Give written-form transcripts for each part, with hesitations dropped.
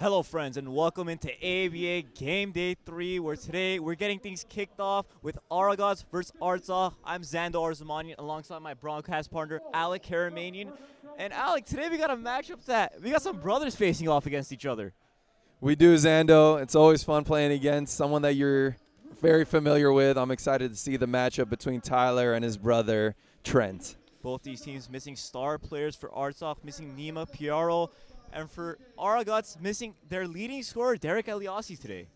Hello friends and welcome into AABA Game Day 3 where today we're getting things kicked off with Aragats versus Artsakh. I'm Zando Arzamanian alongside my broadcast partner Alec Karamanian. And Alec, today we got a matchup that we got some brothers facing off against each other. We do, Zando. It's always fun playing against someone that you're very familiar with. I'm excited to see the matchup between Tyler and his brother Trent. Both these teams missing star players. For Artsakh, missing Nima Piaro. And for Aragats, missing their leading scorer, Derek Eliassi, today.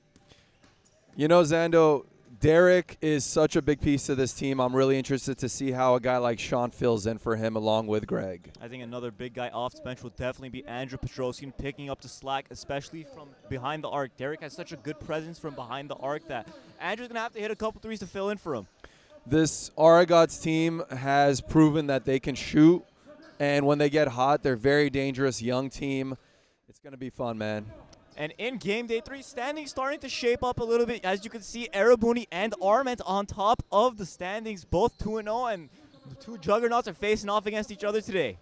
You know, Zando, Derek is such a big piece of this team. I'm really interested to see how a guy like Sean fills in for him along with Greg. I think another big guy off the bench will definitely be Andrew Petrosian, picking up the slack, especially from behind the arc. Derek has such a good presence from behind the arc that Andrew's going to have to hit a couple threes to fill in for him. This Aragats team has proven that they can shoot. And when they get hot, they're a very dangerous young team. It's going to be fun, man. And in Game Day 3, standings starting to shape up a little bit. As you can see, Arabuni and Arment on top of the standings, both 2-0, and the two juggernauts are facing off against each other today.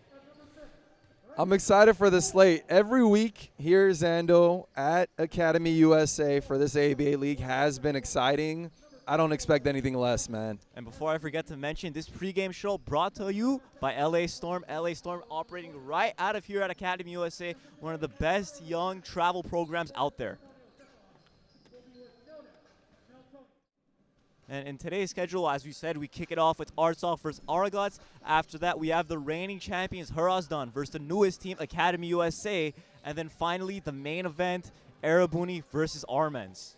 I'm excited for the slate. Every week here, Zando, at Academy USA for this AABA League has been exciting. I don't expect anything less, man. And before I forget to mention, this pregame show brought to you by LA Storm. LA Storm operating right out of here at Academy USA, one of the best young travel programs out there. And in today's schedule, as we said, we kick it off with Artsakh versus Aragats. After that, we have the reigning champions, Hrazdan, versus the newest team, Academy USA. And then finally, the main event, Arabuni versus Armens.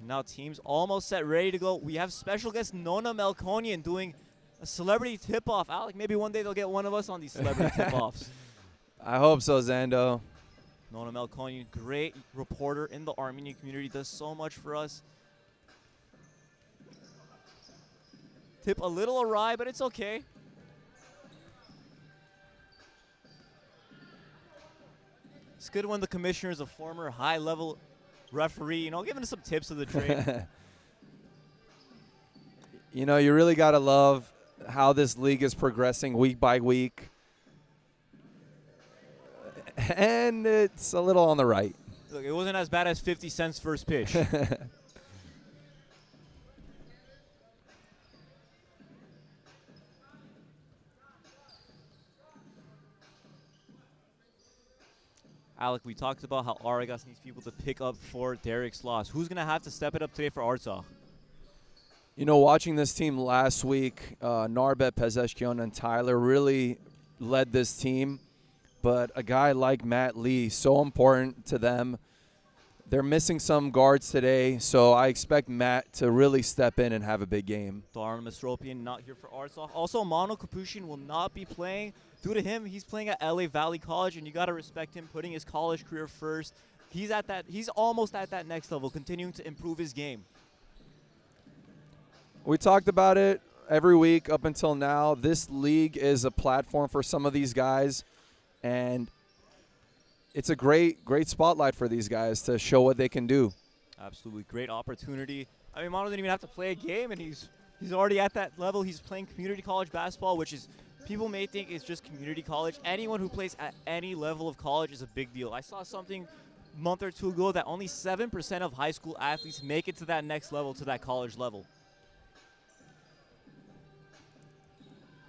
Now teams almost set, ready to go. We have special guest Nona Melkonian doing a celebrity tip-off. Alec, maybe one day they'll get one of us on these celebrity tip-offs. I hope so, Zando. Nona Melkonian, great reporter in the Armenian community, does so much for us. Tip a little awry, but it's okay. It's good when the commissioner is a former high-level referee, you know, giving us some tips of the trade. You know, you really got to love how this league is progressing week by week. And it's a little on the right. Look, it wasn't as bad as 50 Cent's first pitch. Alec, we talked about how Aragats needs people to pick up for Derek's loss. Who's going to have to step it up today for Artsakh? You know, watching this team last week, Narbet Pezeshkian and Tyler really led this team. But a guy like Matt Lee, so important to them. They're missing some guards today, so I expect Matt to really step in and have a big game. Darren Mastropian not here for Artsakh. Also, Mano Kapushin will not be playing. Due to him, he's playing at LA Valley College, and you got to respect him putting his college career first. He's almost at that next level, continuing to improve his game. We talked about it every week up until now. This league is a platform for some of these guys, and it's a great spotlight for these guys to show what they can do. Absolutely. Great opportunity. I mean, Mano didn't even have to play a game, and he's already at that level. He's playing community college basketball, which is, people may think it's just community college. Anyone who plays at any level of college is a big deal. I saw something a month or two ago that only 7% of high school athletes make it to that next level, to that college level.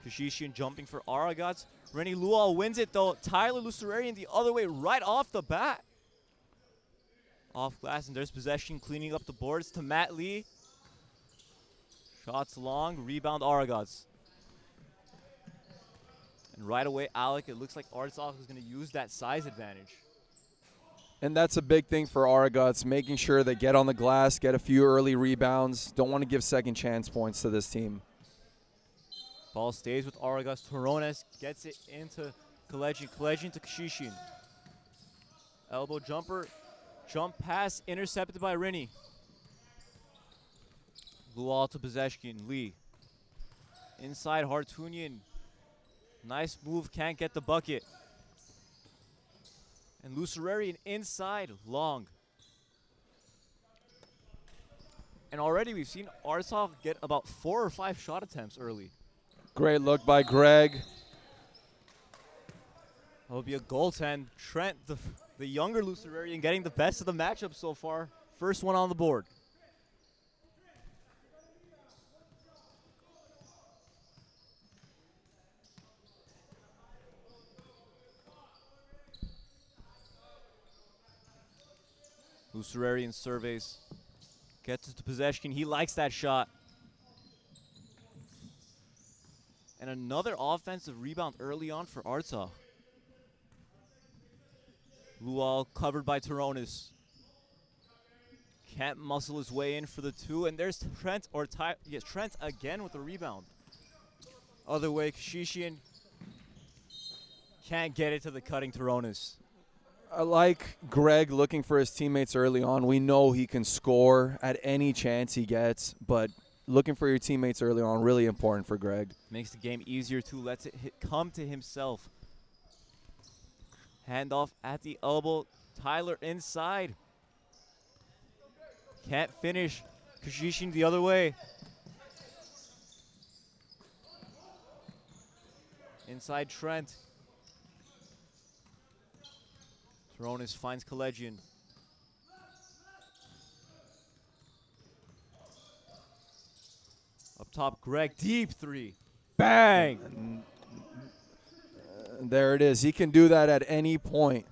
Kashishian jumping for Aragats. Rennie Lual wins it, though. Tyler Lucerarian the other way right off the bat. Off glass, and there's possession, cleaning up the boards to Matt Lee. Shots long, rebound Aragats. And right away, Alec, it looks like Artsakh is going to use that size advantage. And that's a big thing for Aragats, making sure they get on the glass, get a few early rebounds. Don't want to give second chance points to this team. Ball stays with Aragats. Torones gets it into Kalejian. Kalejian to Kashishian. Elbow jumper. Jump pass intercepted by Rini. Lual to Bezeshkian. Lee. Inside Hartunian. Nice move. Can't get the bucket. And Lucerarian inside. Long. And already we've seen Artsakh get about 4 or 5 shot attempts early. Great look by Greg. That'll be a goaltend. Trent, the younger Lucerarian, getting the best of the matchup so far. First one on the board. Lucerarian surveys. Gets to possession. He likes that shot. And another offensive rebound early on for Artsakh. Lual covered by Taronis. Can't muscle his way in for the two. And there's Trent, Trent again with the rebound. Other way, Kashishian can't get it to the cutting Taronis. I like Greg looking for his teammates early on. We know he can score at any chance he gets, but looking for your teammates early on, really important for Greg. Makes the game easier too, lets it come to himself. Handoff at the elbow, Tyler inside. Can't finish, Kashishin the other way. Inside Trent. Taronis finds Collegian. Up top, Greg, deep three. Bang! There it is. He can do that at any point.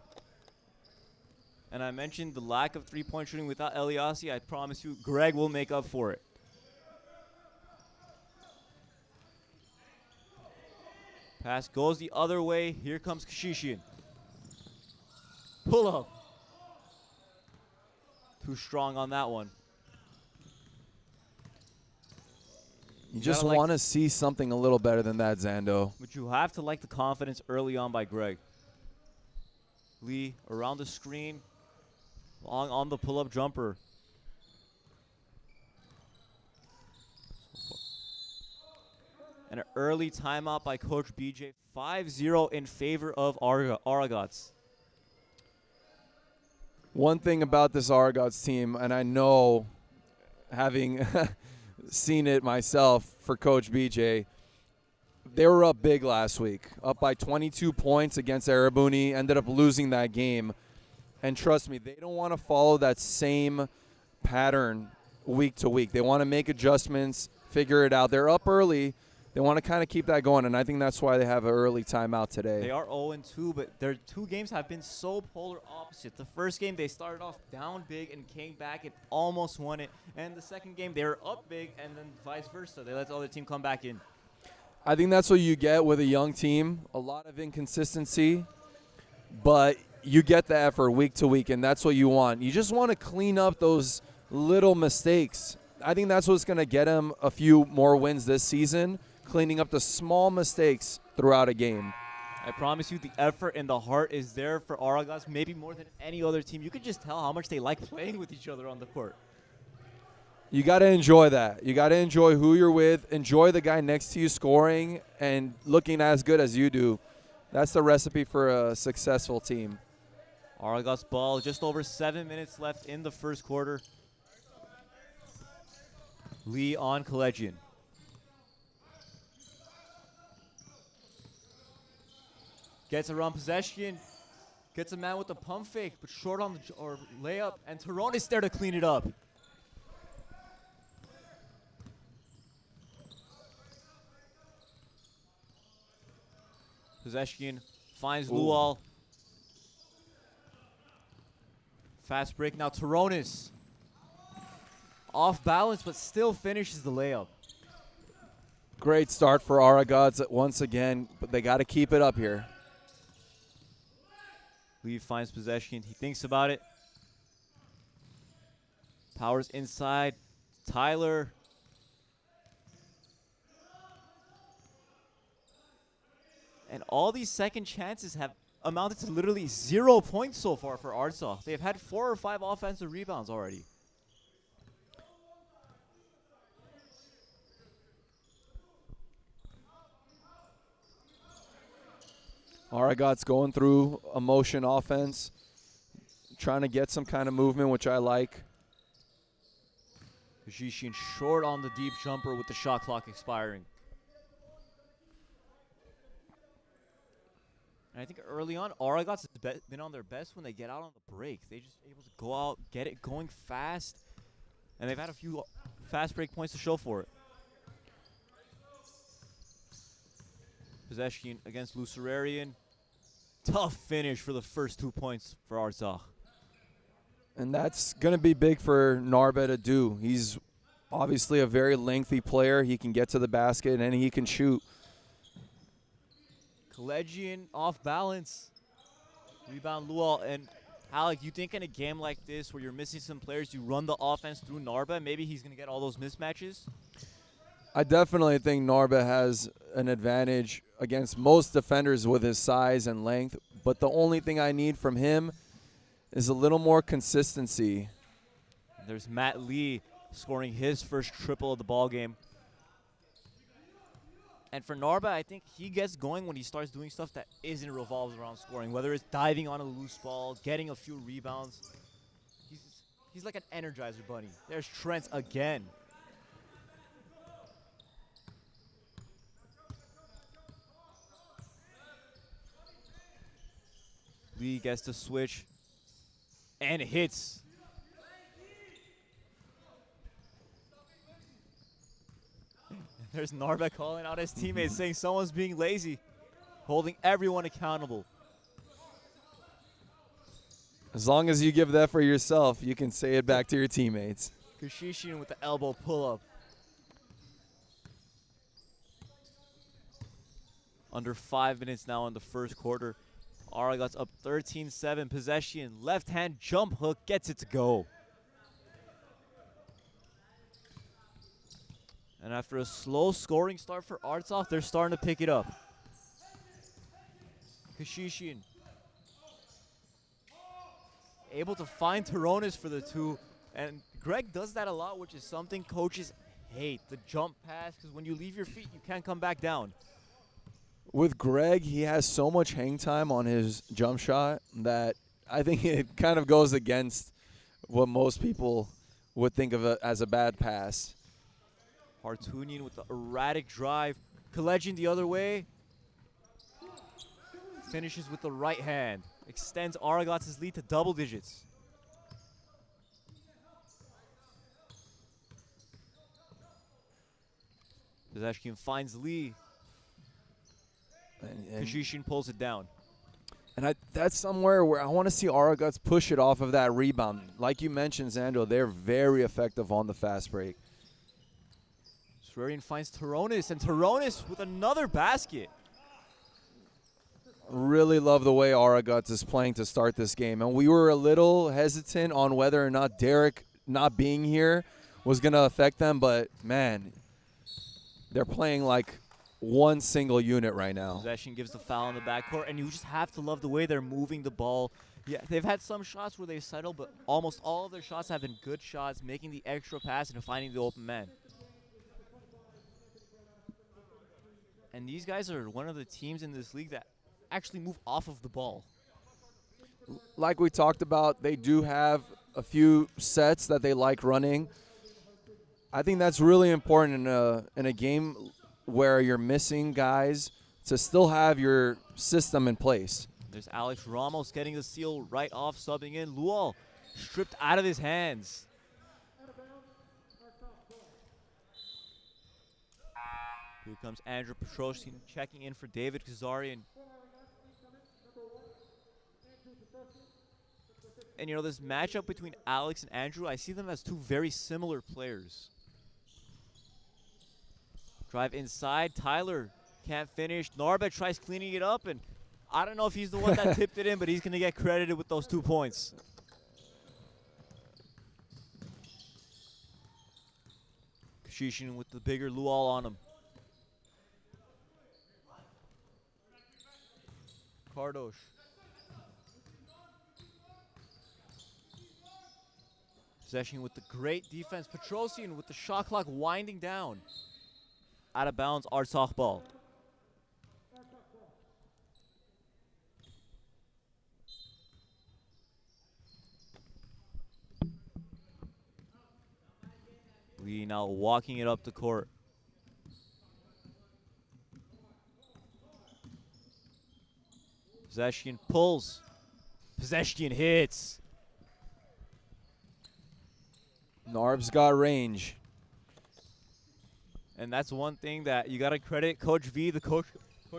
And I mentioned the lack of three-point shooting without Eliassi. I promise you, Greg will make up for it. Pass goes the other way. Here comes Kashishian. Pull up. Too strong on that one. You just want to see something a little better than that, Zando. But you have to like the confidence early on by Greg. Lee around the screen. Long on the pull-up jumper. And an early timeout by Coach BJ. 5-0 in favor of Aragats. One thing about this Aragats team, and I know having seen it myself for Coach BJ, they were up big last week, up by 22 points against Arabuni, ended up losing that game. And trust me, they don't want to follow that same pattern week to week. They want to make adjustments, figure it out. They're up early. They want to kind of keep that going, and I think that's why they have an early timeout today. They are 0-2, but their two games have been so polar opposite. The first game, they started off down big and came back and almost won it. And the second game, they were up big and then vice versa. They let the other team come back in. I think that's what you get with a young team, a lot of inconsistency, but you get the effort week to week, and that's what you want. You just want to clean up those little mistakes. I think that's what's going to get them a few more wins this season, cleaning up the small mistakes throughout a game. I promise you the effort and the heart is there for Aragats, maybe more than any other team. You can just tell how much they like playing with each other on the court. You got to enjoy that. You got to enjoy who you're with, enjoy the guy next to you scoring and looking as good as you do. That's the recipe for a successful team. Aragats ball, just over 7 minutes left in the first quarter. Lee on Collegian. Gets around possession, gets a man with a pump fake, but short on the layup, and Taronis there to clean it up. Possession finds Lual. Fast break now, Taronis. Off balance, but still finishes the layup. Great start for Aragats once again, but they got to keep it up here. Lee finds possession. He thinks about it. Powers inside. Tyler. And all these second chances have amounted to literally 0 points so far for Artsakh. They've had 4 or 5 offensive rebounds already. Aragats going through a motion offense, trying to get some kind of movement, which I like. Kashishian short on the deep jumper with the shot clock expiring. And I think early on, Aragats has been on their best when they get out on the break. They just able to go out, get it going fast, and they've had a few fast break points to show for it. Possession against Lucerarian. Tough finish for the first 2 points for Artsakh. And that's going to be big for Narbe to do. He's obviously a very lengthy player. He can get to the basket and he can shoot. Collegian off balance. Rebound Lual. And Alec, you think in a game like this where you're missing some players, you run the offense through Narbe, maybe he's going to get all those mismatches? I definitely think Narbe has an advantage against most defenders with his size and length, but the only thing I need from him is a little more consistency. There's Matt Lee scoring his first triple of the ball game. And for Narbe, I think he gets going when he starts doing stuff that isn't revolves around scoring, whether it's diving on a loose ball, getting a few rebounds. He's like an Energizer bunny. There's Trent again. Lee gets to switch and hits. There's Narbe calling out his teammates, saying someone's being lazy, holding everyone accountable. As long as you give that for yourself, you can say it back to your teammates. Kushishin with the elbow pull-up. Under 5 minutes now in the first quarter. Aragats up 13-7. Possession, left-hand jump hook, gets it to go. And after a slow scoring start for Artsakh, they're starting to pick it up. Kashishin able to find Taronis for the two. And Greg does that a lot, which is something coaches hate. The jump pass, because when you leave your feet, you can't come back down. With Greg, he has so much hang time on his jump shot that I think it kind of goes against what most people would think of as a bad pass. Hartunian with the erratic drive. Collegian the other way. Finishes with the right hand. Extends Aragats' lead to double digits. Possession finds Lee. And Kashishin pulls it down. And that's somewhere where I want to see Aragats push it off of that rebound. Like you mentioned, Zando, they're very effective on the fast break. Srarian finds Taronis, and Taronis with another basket. Really love the way Aragats is playing to start this game. And we were a little hesitant on whether or not Derek not being here was going to affect them. But, man, they're playing like one single unit right now. Possession gives the foul in the backcourt, and you just have to love the way they're moving the ball. Yeah, they've had some shots where they've settled, but almost all of their shots have been good shots, making the extra pass and finding the open man. And these guys are one of the teams in this league that actually move off of the ball. Like we talked about, they do have a few sets that they like running. I think that's really important in a game where you're missing guys to still have your system in place. There's Alex Ramos getting the steal right off, subbing in. Lual stripped out of his hands. Here comes Andrew Petrosyan checking in for David Kazarian. And, you know, this matchup between Alex and Andrew, I see them as two very similar players. Drive inside. Tyler can't finish. Narbe tries cleaning it up, and I don't know if he's the one that tipped it in, but he's going to get credited with those 2 points. Kashishin with the bigger Lual on him. Kardosh. Possession with the great defense. Petrosyan with the shot clock winding down. Out of bounds, Artsakh ball. Lee now walking it up the court. Possession pulls. Possession hits. Narb's got range. And that's one thing that you got to credit Coach V, the coach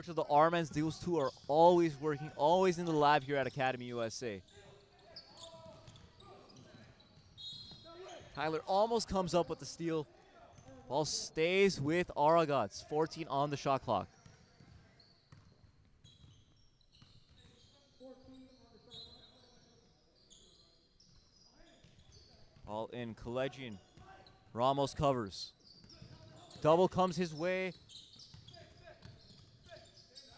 of the Armans. Those two are always working, always in the lab here at Academy USA. Tyler almost comes up with the steal. Ball stays with Aragats. 14 on the shot clock. Ball in, Collegian. Ramos covers. Double comes his way.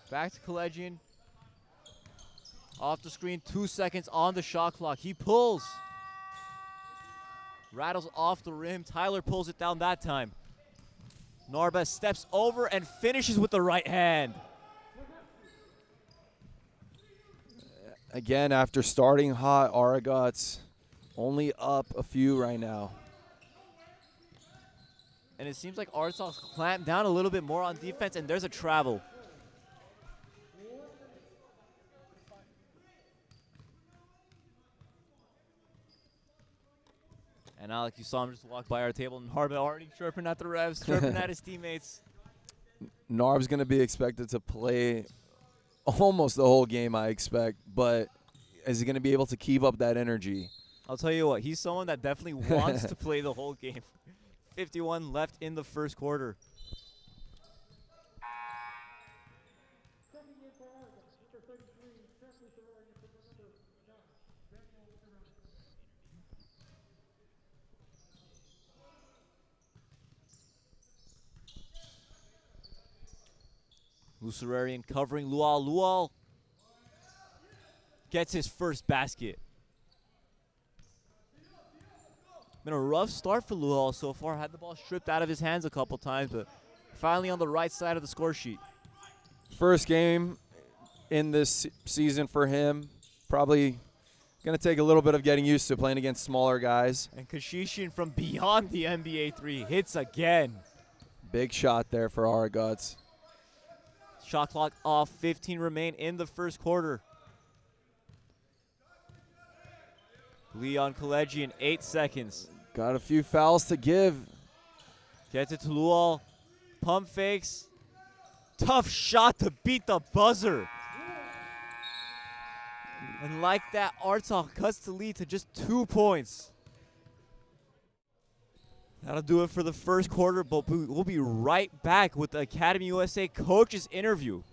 Back to Collegian. Off the screen, 2 seconds on the shot clock. He pulls. Rattles off the rim. Tyler pulls it down that time. Narba steps over and finishes with the right hand. Again, after starting hot, Aragats only up a few right now. And it seems like Artsakh clamped down a little bit more on defense, and there's a travel. And Alec, you saw him just walk by our table, and Harba already chirping at the refs, chirping at his teammates. Narb's going to be expected to play almost the whole game, I expect, but is he going to be able to keep up that energy? I'll tell you what, he's someone that definitely wants to play the whole game. 51 left in the first quarter. Lucerarian covering Lual. Lual gets his first basket. Been a rough start for Lual so far. Had the ball stripped out of his hands a couple times, but finally on the right side of the score sheet. First game in this season for him. Probably going to take a little bit of getting used to playing against smaller guys. And Kashishin from beyond the NBA three hits again. Big shot there for Aragats. Shot clock off, 15 remain in the first quarter. Leon Collegian, 8 seconds. Got a few fouls to give. Gets it to Lual. Pump fakes. Tough shot to beat the buzzer. And like that, Artsakh cuts the lead to just 2 points. That'll do it for the first quarter, but we'll be right back with the Academy USA coaches interview.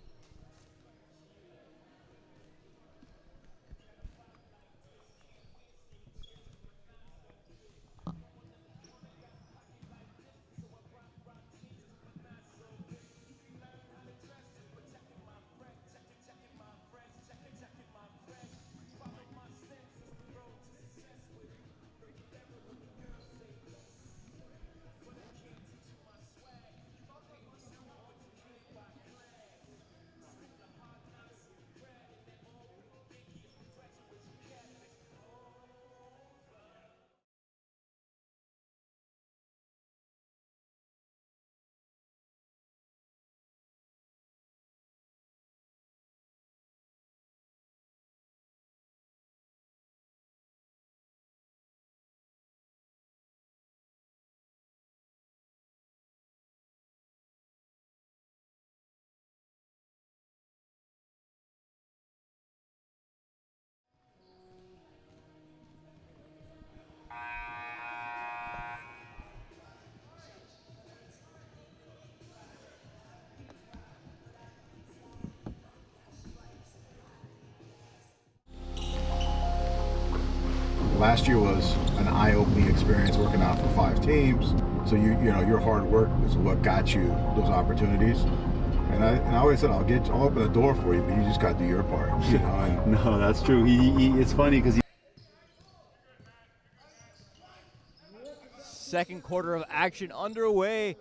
Last year was an eye-opening experience working out for 5 teams. So you know your hard work is what got you those opportunities. And I always said I'll open the door for you, but you just got to do your part. You know. And no, that's true. It's funny because Second quarter of action underway.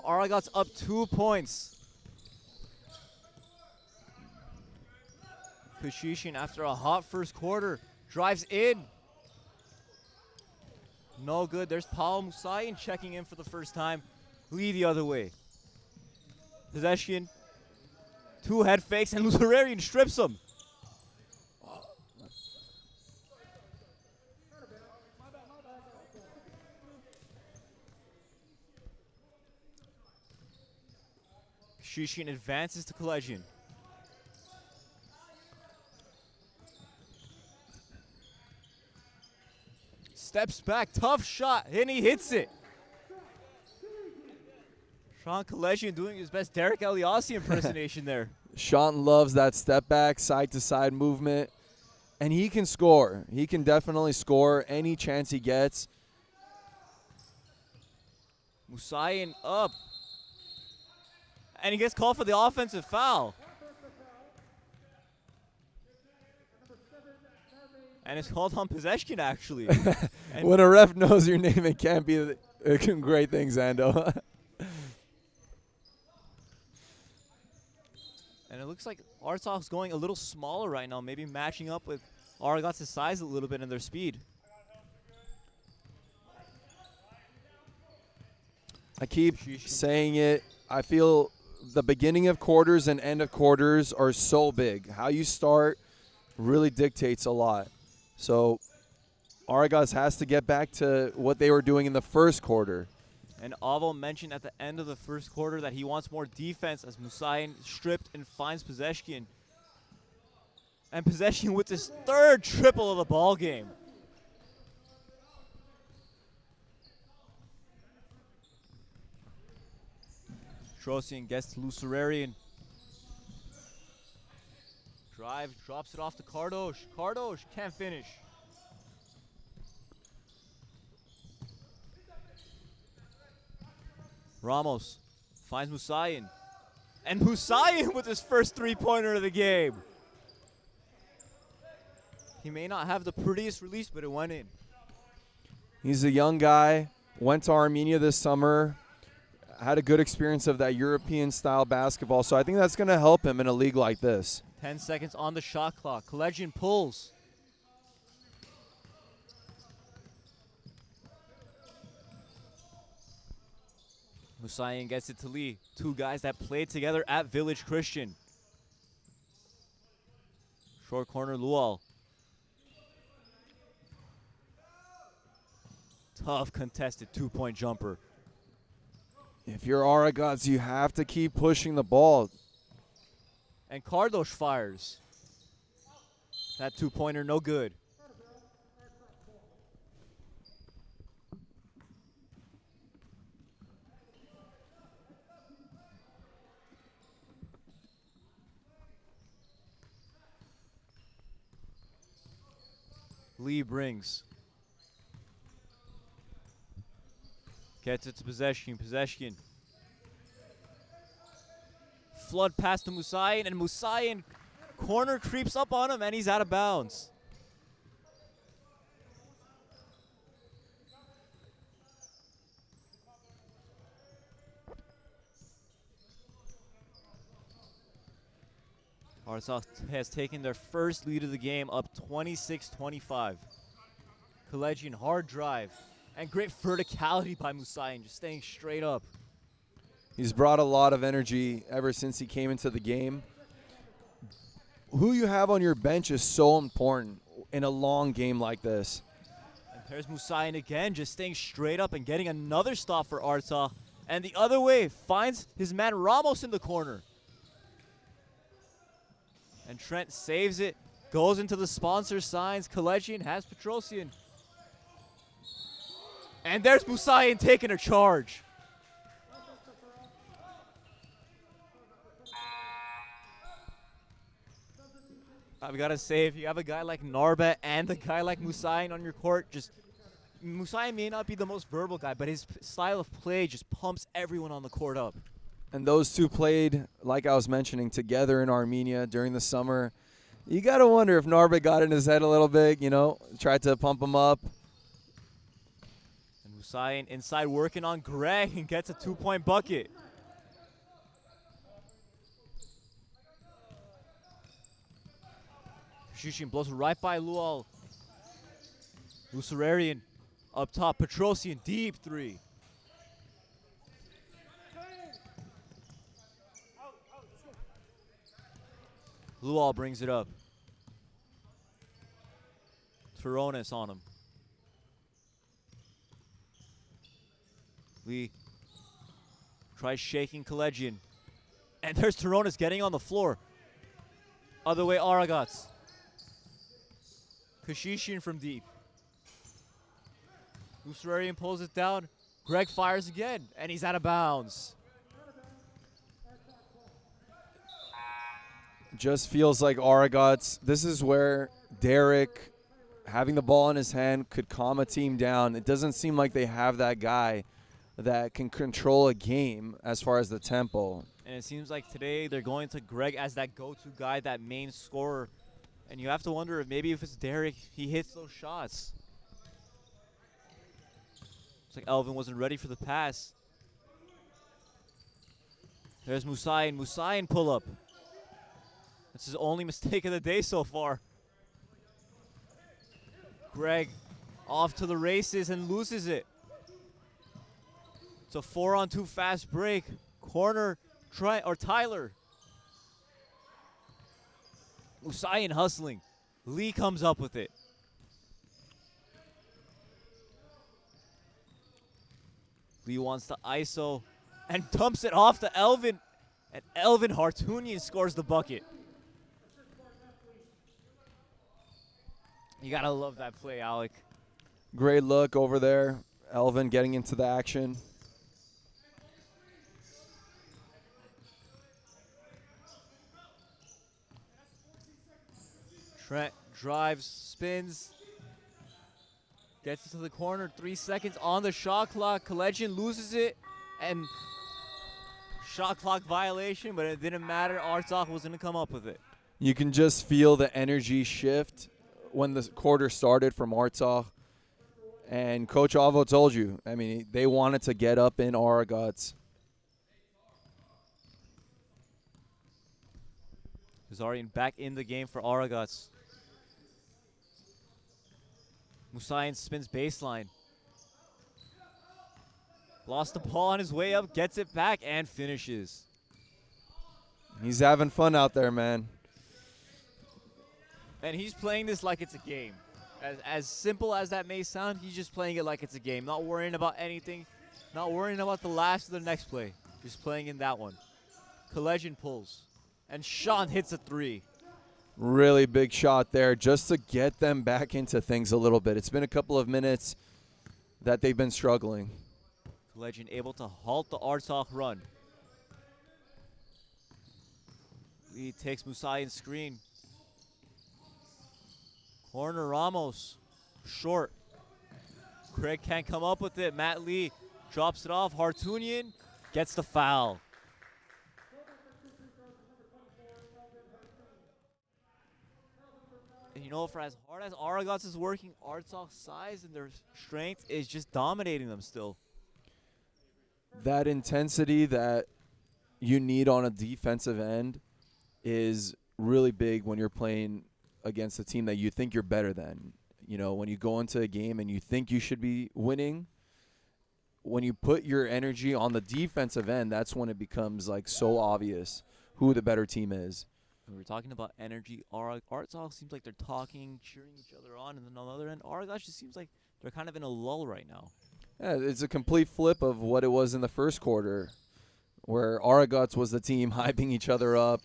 Aragats up 2 points. Kashishin, after a hot first quarter, drives in. No good. There's Paul Musayin checking in for the first time. Lee the other way. Possession. 2 head fakes, and Lucerarian strips him. Shushin advances to Collegian. Steps back, tough shot, and he hits it. Sean Collegian doing his best Derek Eliassi impersonation there. Sean loves that step back, side-to-side movement, and he can score. He can definitely score any chance he gets. Musayan up. And he gets called for the offensive foul. And it's called on Possession, actually. When a ref knows your name, it can't be great things, Ando. And it looks like Artsakh's going a little smaller right now, maybe matching up with Aragats' size a little bit and their speed. I keep saying it. I feel the beginning of quarters and end of quarters are so big. How you start really dictates a lot. So Aragats has to get back to what they were doing in the first quarter. And Avo mentioned at the end of the first quarter that he wants more defense as Musayan stripped and finds Possession. And Possession with his third triple of the ball game. Trosian gets to Lucerarian. Drive, drops it off to Cardosh. Cardosh can't finish. Ramos finds Musayan. And Musayan with his first three-pointer of the game. He may not have the prettiest release, but it went in. He's a young guy, went to Armenia this summer, had a good experience of that European-style basketball, so I think that's going to help him in a league like this. 10 seconds on the shot clock. Collegian pulls. Musayan gets it to Lee. Two guys that played together at Village Christian. Short corner, Lual. Tough contested two-point jumper. If you're Aragats, you have to keep pushing the ball. And Cardosh fires. That two-pointer, no good. Lee brings. Gets it to Possession. Possession. Flood pass to Musayan, and Musayan corner creeps up on him, and he's out of bounds. Artsakh has taken their first lead of the game, up 26-25. Collegian hard drive, and great verticality by Musayan, just staying straight up. He's brought a lot of energy ever since he came into the game. Who you have on your bench is so important in a long game like this. And there's Musayan again, just staying straight up and getting another stop for Artsakh. And the other way, finds his man Ramos in the corner. And Trent saves it, goes into the sponsor signs. Collegian has Petrosian. And there's Musayan taking a charge. I've got to say, if you have a guy like Narba and a guy like Musayan on your court, Musayan may not be the most verbal guy, but his style of play just pumps everyone on the court up. And those two played, like I was mentioning, together in Armenia during the summer. You got to wonder if Narba got in his head a little bit, tried to pump him up. And Musayan inside working on Greg and gets a two-point bucket. Shushin blows right by Lual. Lucerarian up top. Petrosian, deep three. Lual brings it up. Turonis on him. Lee tries shaking Collegian. And there's Toronis getting on the floor. Other way, Aragats. Kashishin from deep. Lucerarian pulls it down. Greg fires again, and he's out of bounds. Just feels like Aragats. This is where Derek, having the ball in his hand, could calm a team down. It doesn't seem like they have that guy that can control a game as far as the tempo. And it seems like today they're going to Greg as that go-to guy, that main scorer. And you have to wonder if maybe if it's Derek, he hits those shots. It's like Elvin wasn't ready for the pass. There's Musayan. Musayan pull up. That's his only mistake of the day so far. Greg off to the races and loses it. It's a 4-on-2 fast break. Corner, Tyler. Musayan hustling. Lee comes up with it. Lee wants to ISO and dumps it off to Elvin. And Elvin Hartunian scores the bucket. You gotta love that play, Alec. Great look over there. Elvin getting into the action. Trent drives, spins, gets it to the corner. 3 seconds on the shot clock. Collegian loses it, and shot clock violation, but it didn't matter. Artsakh was going to come up with it. You can just feel the energy shift when the quarter started from Artsakh. And Coach Avo told you, I mean, they wanted to get up in Aragats. Kazarian back in the game for Aragats. Musayan spins baseline. Lost the ball on his way up, gets it back, and finishes. He's having fun out there, man. And he's playing this like it's a game. As simple as that may sound, he's just playing it like it's a game. Not worrying about anything. Not worrying about the last or the next play. Just playing in that one. Collegian pulls. And Sean hits a 3. Really big shot there just to get them back into things a little bit. It's been a couple of minutes that they've been struggling. Collegian able to halt the Artsakh run. Lee takes Musayan's screen. Corner Ramos. Short. Craig can't come up with it. Matt Lee drops it off. Hartunian gets the foul. And you know, for as hard as Aragats is working, Artsakh's size and their strength is just dominating them still. That intensity that you need on a defensive end is really big when you're playing against a team that you think you're better than. You know, when you go into a game and you think you should be winning, when you put your energy on the defensive end, that's when it becomes like so obvious who the better team is. We were talking about energy. Artsakh seems like they're talking, cheering each other on, and then on the other end, Aragats just seems like they're kind of in a lull right now. Yeah, it's a complete flip of what it was in the first quarter, where Aragats was the team hyping each other up,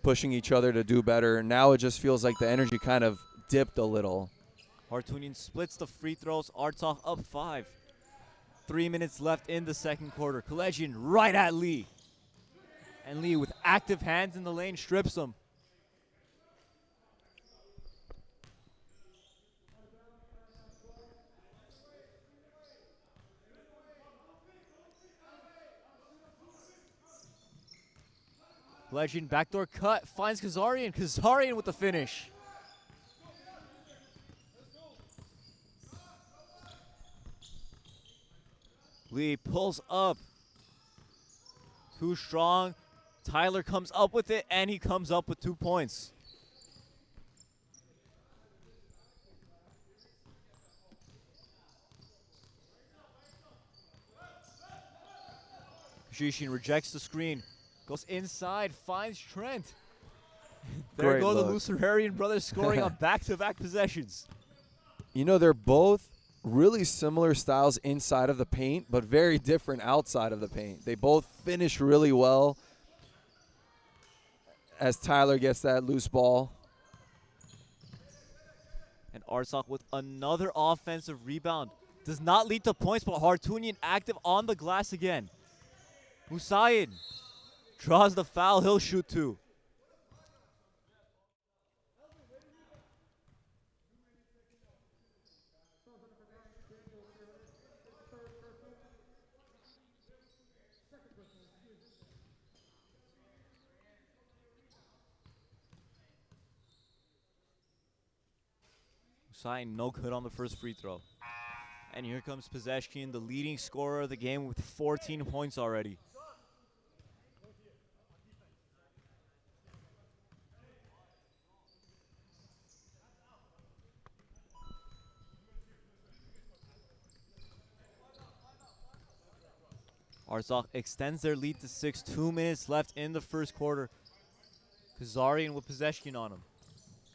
pushing each other to do better. Now it just feels like the energy kind of dipped a little. Hartunian splits the free throws. Artsakh up 5. 3 minutes left in the second quarter. Collegian right at Lee. And Lee with active hands in the lane strips him. Legend backdoor cut, finds Kazarian. Kazarian with the finish. Lee pulls up. Too strong. Tyler comes up with it, and he comes up with 2 points. Kashishin rejects the screen. Goes inside, finds Trent. There Great go the look. Lucerarian brothers scoring on back-to-back possessions. You know, they're both really similar styles inside of the paint, but very different outside of the paint. They both finish really well. as Tyler gets that loose ball. And Artsakh with another offensive rebound. Does not lead to points, but Hartunian active on the glass again. Musayin draws the foul. He'll shoot two. Musayin no good on the first free throw. And here comes Pezeshkian, the leading scorer of the game with 14 points already. Artsakh extends their lead to 6. 2 minutes left in the first quarter. Kazarian with Pezeshkian on him.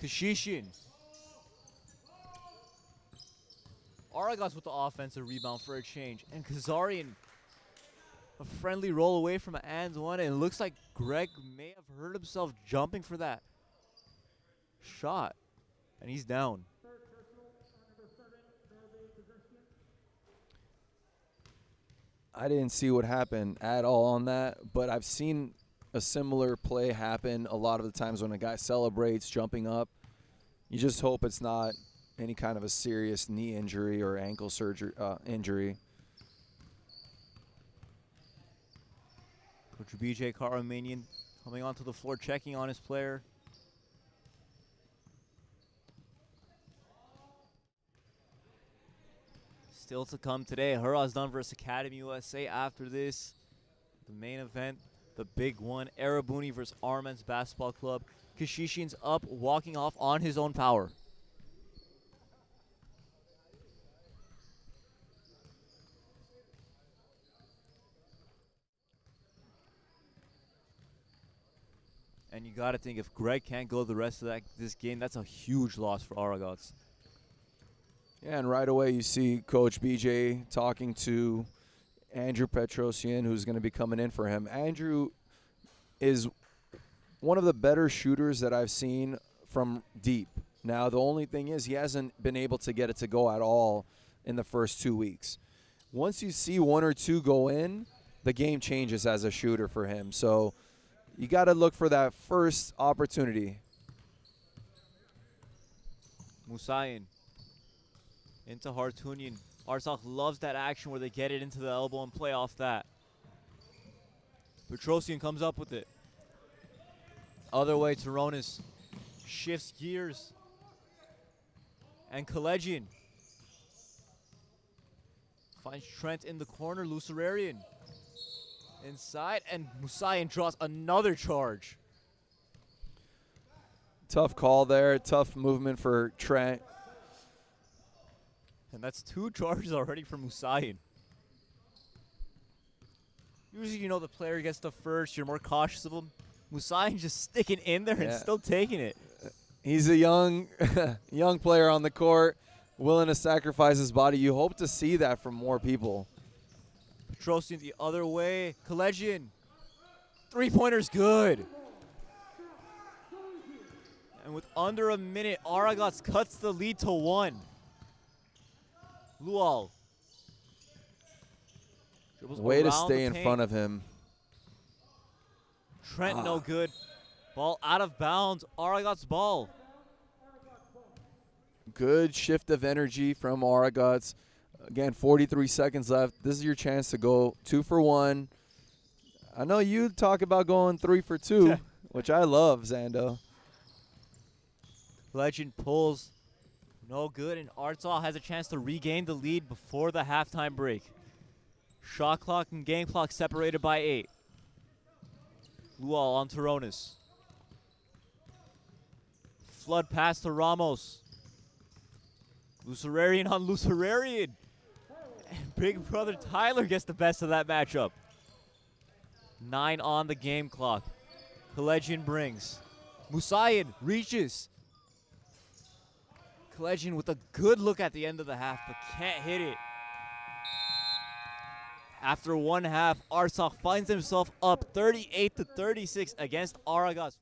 Kashishin. Aragats with the offensive rebound for a change. And Kazarian, a friendly roll away from an and one. And it looks like Greg may have hurt himself jumping for that shot. And he's down. I didn't see what happened at all on that, but I've seen a similar play happen a lot of the times when a guy celebrates jumping up. You just hope it's not any kind of a serious knee injury or ankle surgery injury. Coach BJ Karamanian coming onto the floor, checking on his player. Still to come today, Hrazdan versus Academy USA. After this, the main event, the big one, Arabuni versus Armen's Basketball Club. Kashishin's up, walking off on his own power. And you got to think, if Greg can't go the rest of this game, that's a huge loss for Aragats. Yeah, and right away you see Coach BJ talking to Andrew Petrosian, who's going to be coming in for him. Andrew is one of the better shooters that I've seen from deep. Now, the only thing is he hasn't been able to get it to go at all in the first 2 weeks. Once you see one or two go in, the game changes as a shooter for him. So you got to look for that first opportunity. Musayin into Hartunian. Artsakh loves that action where they get it into the elbow and play off that. Petrosian comes up with it. Other way, Toronis shifts gears. And Kalegian finds Trent in the corner. Lucerarian inside, and Musayin draws another charge. Tough call there. Tough movement for Trent. And that's 2 charges already for Musayin. Usually, you know, the player gets the first, you're more cautious of him. Musayin just sticking in there and still taking it. He's a young young player on the court, willing to sacrifice his body. You hope to see that from more people. Petrosian the other way. Kalegian. 3-pointer's good. And with under a minute, Aragats cuts the lead to 1. Lual. Way to stay in front of him. Trent no good. Ball out of bounds. Aragats ball. Good shift of energy from Aragats. Again, 43 seconds left. This is your chance to go 2 for 1. I know you talk about going 3 for 2, which I love, Zando. Legend pulls. No good, and Artsakh has a chance to regain the lead before the halftime break. Shot clock and game clock separated by 8. Lual on Toronis. Flood pass to Ramos. Lucerarian on Lucerarian. And big brother Tyler gets the best of that matchup. 9 on the game clock. Kalegian brings. Musayin reaches. Kalegian with a good look at the end of the half, but can't hit it. After 1 half, Artsakh finds himself up 38-36 against Aragats.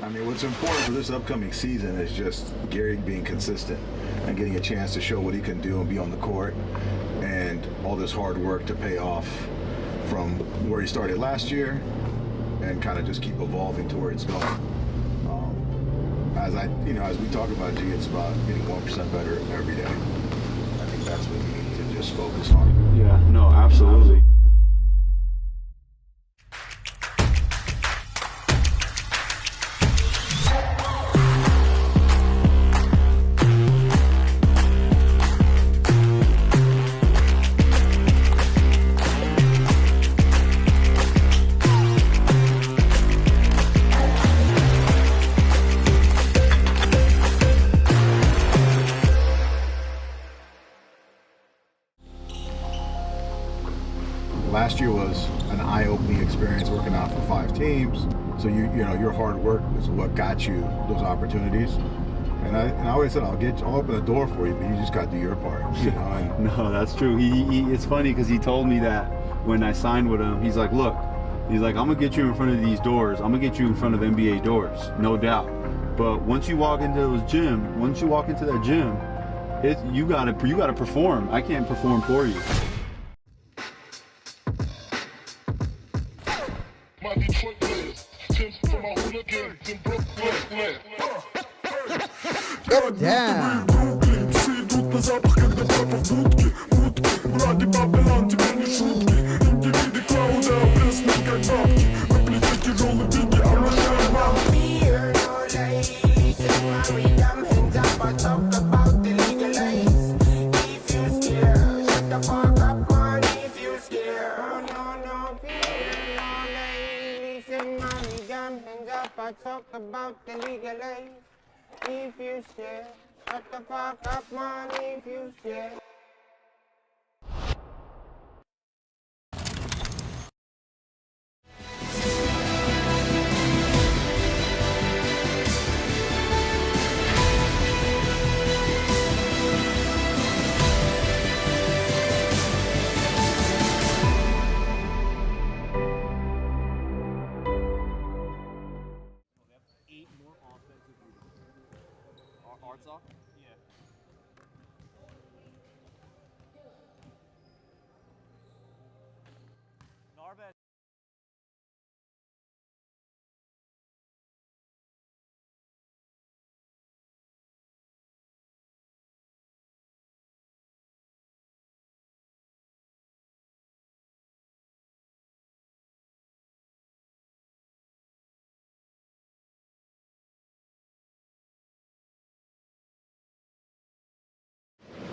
I mean, what's important for this upcoming season is just Gary being consistent and getting a chance to show what he can do and be on the court, and all this hard work to pay off from where he started last year and kind of just keep evolving to where it's going. As we talk about, G, it's about getting 1% better every day. I think that's what we need to just focus on. Yeah, no, absolutely. Last year was an eye-opening experience working out for 5 teams. So your hard work is what got you those opportunities. And I always said I'll open the door for you, but you just got to do your part. No, that's true. It's funny because he told me that when I signed with him. He's like, look, I'm gonna get you in front of these doors. I'm gonna get you in front of NBA doors, no doubt. But once you walk into that gym, you gotta perform. I can't perform for you. My Detroit players, Tim's from my hooligans in Brooklyn. Go down. I talk about the legal aid. If you scared, shut the fuck up, man. If you scared. Artsakh? Yeah. Narbat.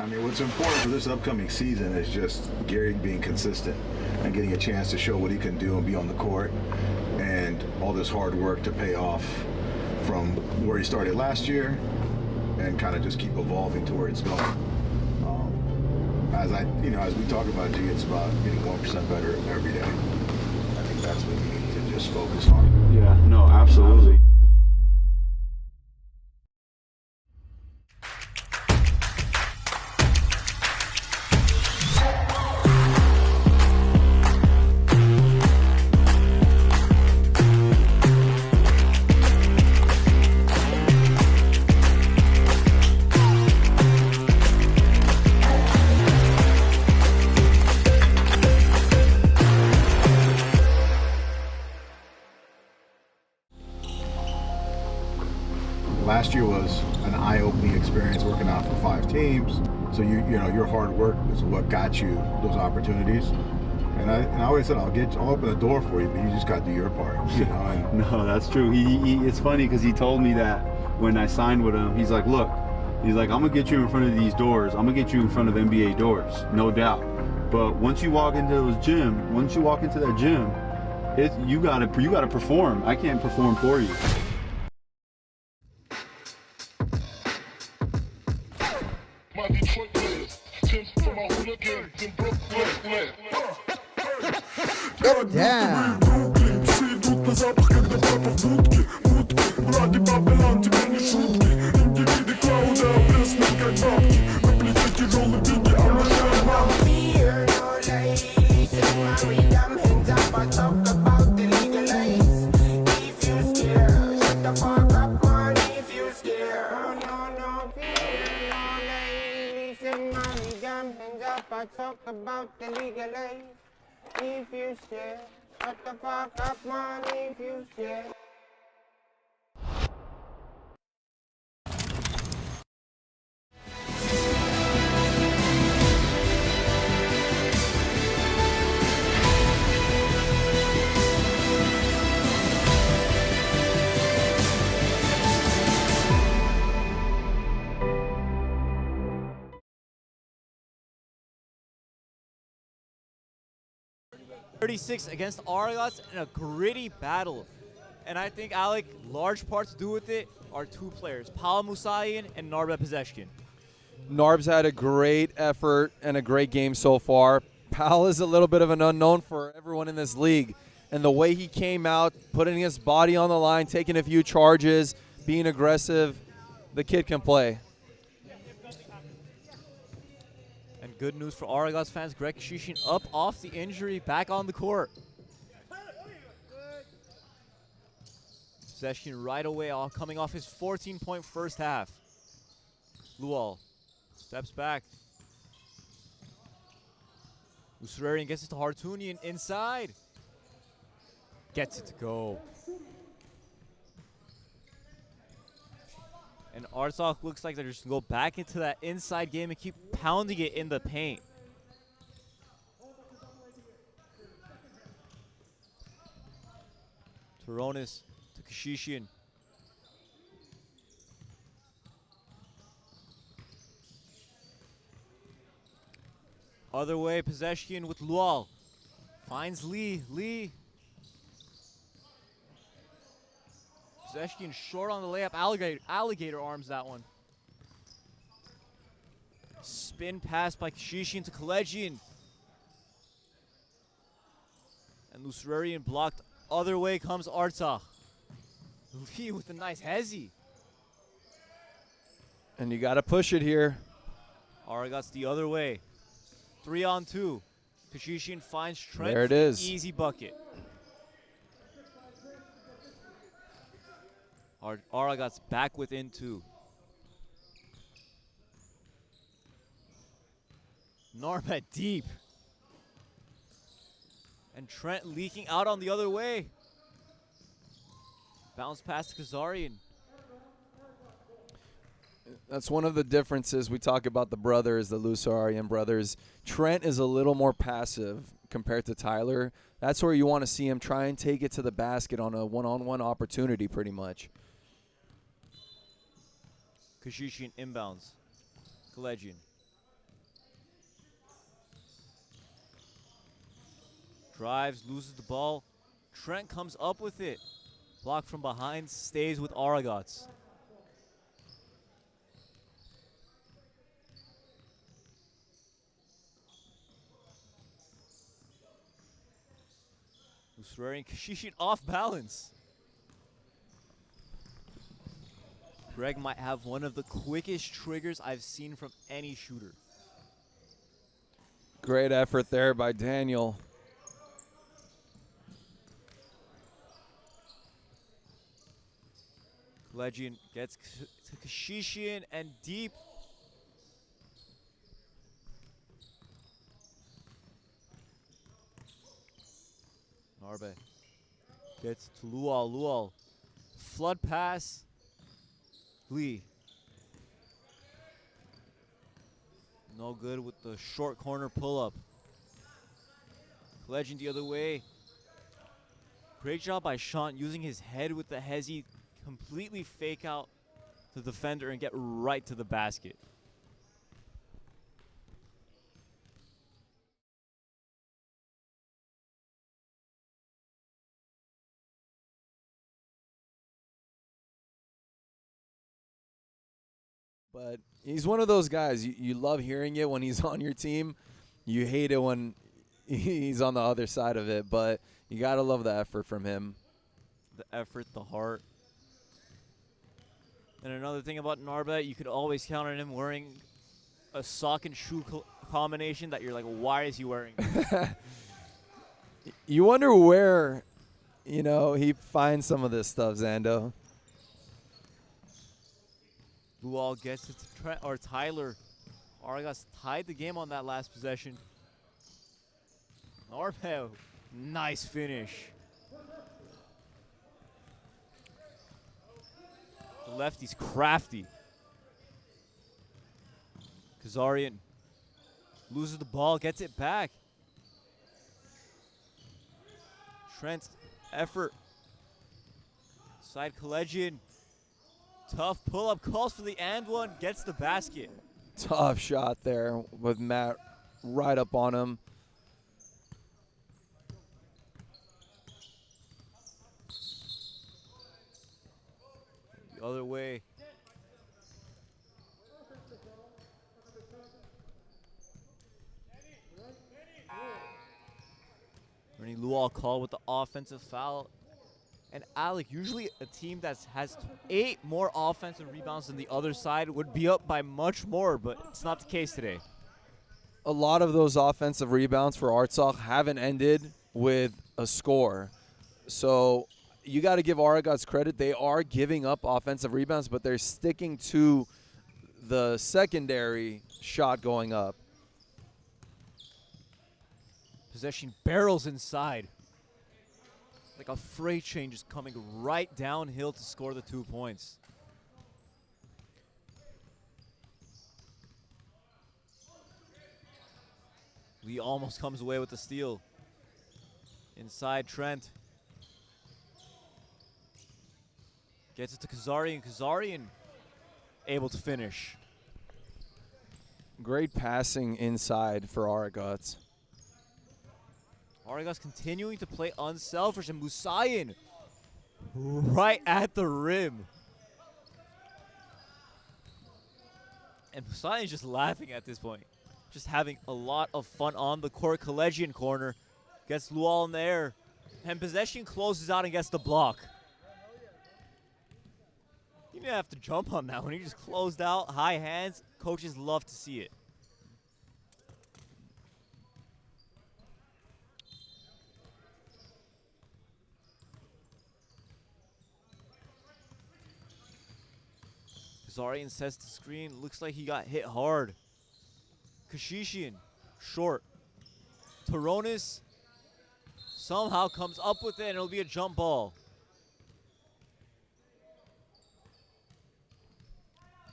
I mean, what's important for this upcoming season is just Gary being consistent and getting a chance to show what he can do and be on the court, and all this hard work to pay off from where he started last year and kind of just keep evolving to where it's going. As we talk about, G, it's about getting 1% better every day. I think that's what we need to just focus on. Yeah, no, absolutely. Last year was an eye-opening experience working out for 5 teams. So your hard work is what got you those opportunities. And I always said I'll open the door for you, but you just got to do your part. No, that's true. It's funny because he told me that when I signed with him. He's like, look, I'm gonna get you in front of these doors. I'm gonna get you in front of NBA doors, no doubt. But once you walk into that gym, you gotta perform. I can't perform for you. My Detroit players, Tim's from my hooligans in Brooklyn. Go down. Fear no lies. I talk about the legal aid. If you scared, shut the fuck talk about the legal age. If you say, shut the fuck up, man, if you say. .36 against Aragats in a gritty battle. And I think, Alec, large parts to do with it are two players, Paul Musayan and Narbet Pezeshkian. Narb's had a great effort and a great game so far. Pal is a little bit of an unknown for everyone in this league. And the way he came out, putting his body on the line, taking a few charges, being aggressive, the kid can play. And good news for Aragats fans, Greg Shishin up off the injury, back on the court. Pezeshkian right away, coming off his 14-point first half. Lual steps back. Usrarian gets it to Hartunian inside. Gets it to go. And Artsakh looks like they're just going to go back into that inside game and keep pounding it in the paint. Toronis to Kashishian. Other way, Pezeshkian with Lual. Finds Lee. Lee. Pezeshkian short on the layup. Alligator arms that one. Spin pass by Kashishian to Kalejian. And Lusrarian blocked. Other way comes Artsakh. Lee with a nice hezzy. And you got to push it here. Aragats the other way. 3-on-2. Kashishian finds Trent. There it is. Easy bucket. Aragats back within 2. Narbet deep. And Trent leaking out on the other way. Bounce pass to Kazarian. That's one of the differences. We talk about the brothers, the Lusarian brothers. Trent is a little more passive compared to Tyler. That's where you want to see him try and take it to the basket on a one-on-one opportunity pretty much. Kashishian inbounds. Kalejian. Drives, loses the ball. Trent comes up with it. Block from behind, stays with Aragats. Usrarian Kashishian off balance. Greg might have one of the quickest triggers I've seen from any shooter. Great effort there by Daniel. Kalejian gets to Kashishian and deep. Narbe gets to Lual. Lual. Flood pass. Lee. No good with the short corner pull-up. Legend the other way. Great job by Sean using his head with the hezzy, completely fake out the defender and get right to the basket. But he's one of those guys, you love hearing it when he's on your team. You hate it when he's on the other side of it, but you got to love the effort from him. The effort, the heart. And another thing about Narbet, you could always count on him wearing a sock and shoe combination that you're like, why is he wearing this? You wonder where, he finds some of this stuff, Zando. Lual gets it to Tyler. Aragats tied the game on that last possession. Narbe, nice finish. The lefty's crafty. Kazarian loses the ball, gets it back. Trent's effort. Side collegian. Tough pull-up, calls for the and one, gets the basket. Tough shot there with Matt right up on him. The other way. Rennie Lual called with the offensive foul. And Alec, usually a team that has 8 more offensive rebounds than the other side would be up by much more, but it's not the case today. A lot of those offensive rebounds for Artsakh haven't ended with a score. So you got to give Aragats credit. They are giving up offensive rebounds, but they're sticking to the secondary shot going up. Possession barrels inside. Like a freight train just coming right downhill to score the 2 points. Lee almost comes away with the steal. Inside Trent. Gets it to Kazarian. Kazarian able to finish. Great passing inside for Aragats. Aragats continuing to play unselfish, and Musayan right at the rim. And Musayan's just laughing at this point. Just having a lot of fun on the court. Collegian corner. Gets Lual in the air. And possession closes out and gets the block. He didn't have to jump on that one. He just closed out. High hands. Coaches love to see it. Kazarian sets the screen. Looks like he got hit hard. Kashishian, short. Taronis somehow comes up with it, and it'll be a jump ball.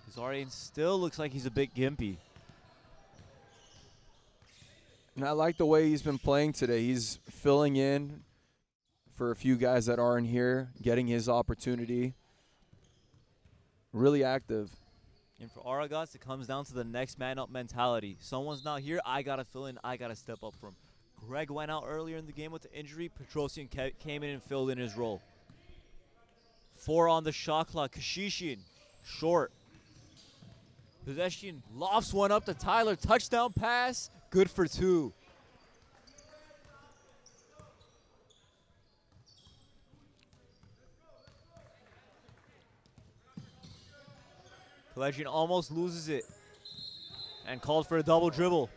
Kazarian still looks like he's a bit gimpy. And I like the way he's been playing today. He's filling in for a few guys that aren't here, getting his opportunity. Really active. And for Aragats, it comes down to the next man up mentality. Someone's not here, I got to fill in, I got to step up for him. Greg went out earlier in the game with the injury. Petrosian came in and filled in his role. 4 on the shot clock. Kashishian, short. Possession lofts one up to Tyler. Touchdown pass, good for 2. Collegian almost loses it and called for a double dribble.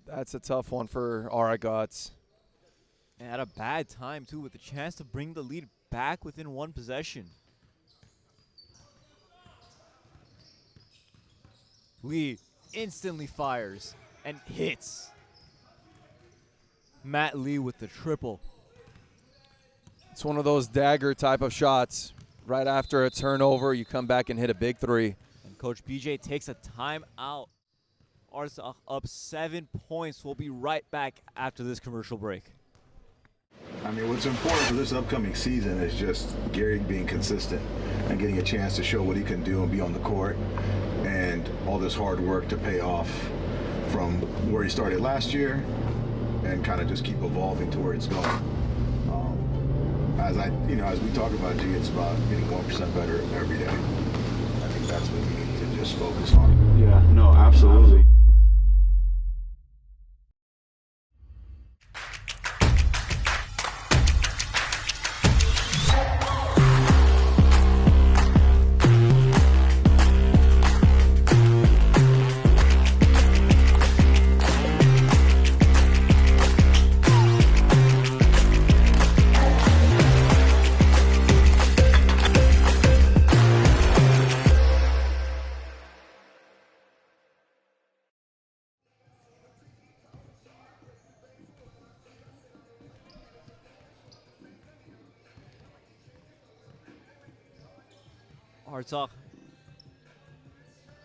That's a tough one for Aragats. And at a bad time, too, with the chance to bring the lead back within 1 possession. Lee instantly fires and hits. Matt Lee with the triple. It's one of those dagger type of shots. Right after a turnover, you come back and hit a big 3. And Coach BJ takes a timeout. Artsakh up 7 points. We'll be right back after this commercial break. I mean, what's important for this upcoming season is just Gary being consistent and getting a chance to show what he can do and be on the court, and all this hard work to pay off from where he started last year and kind of just keep evolving to where it's going. As we talk about, G, it's about getting 1% better every day. I think that's what we need to just focus on. Yeah, no, absolutely.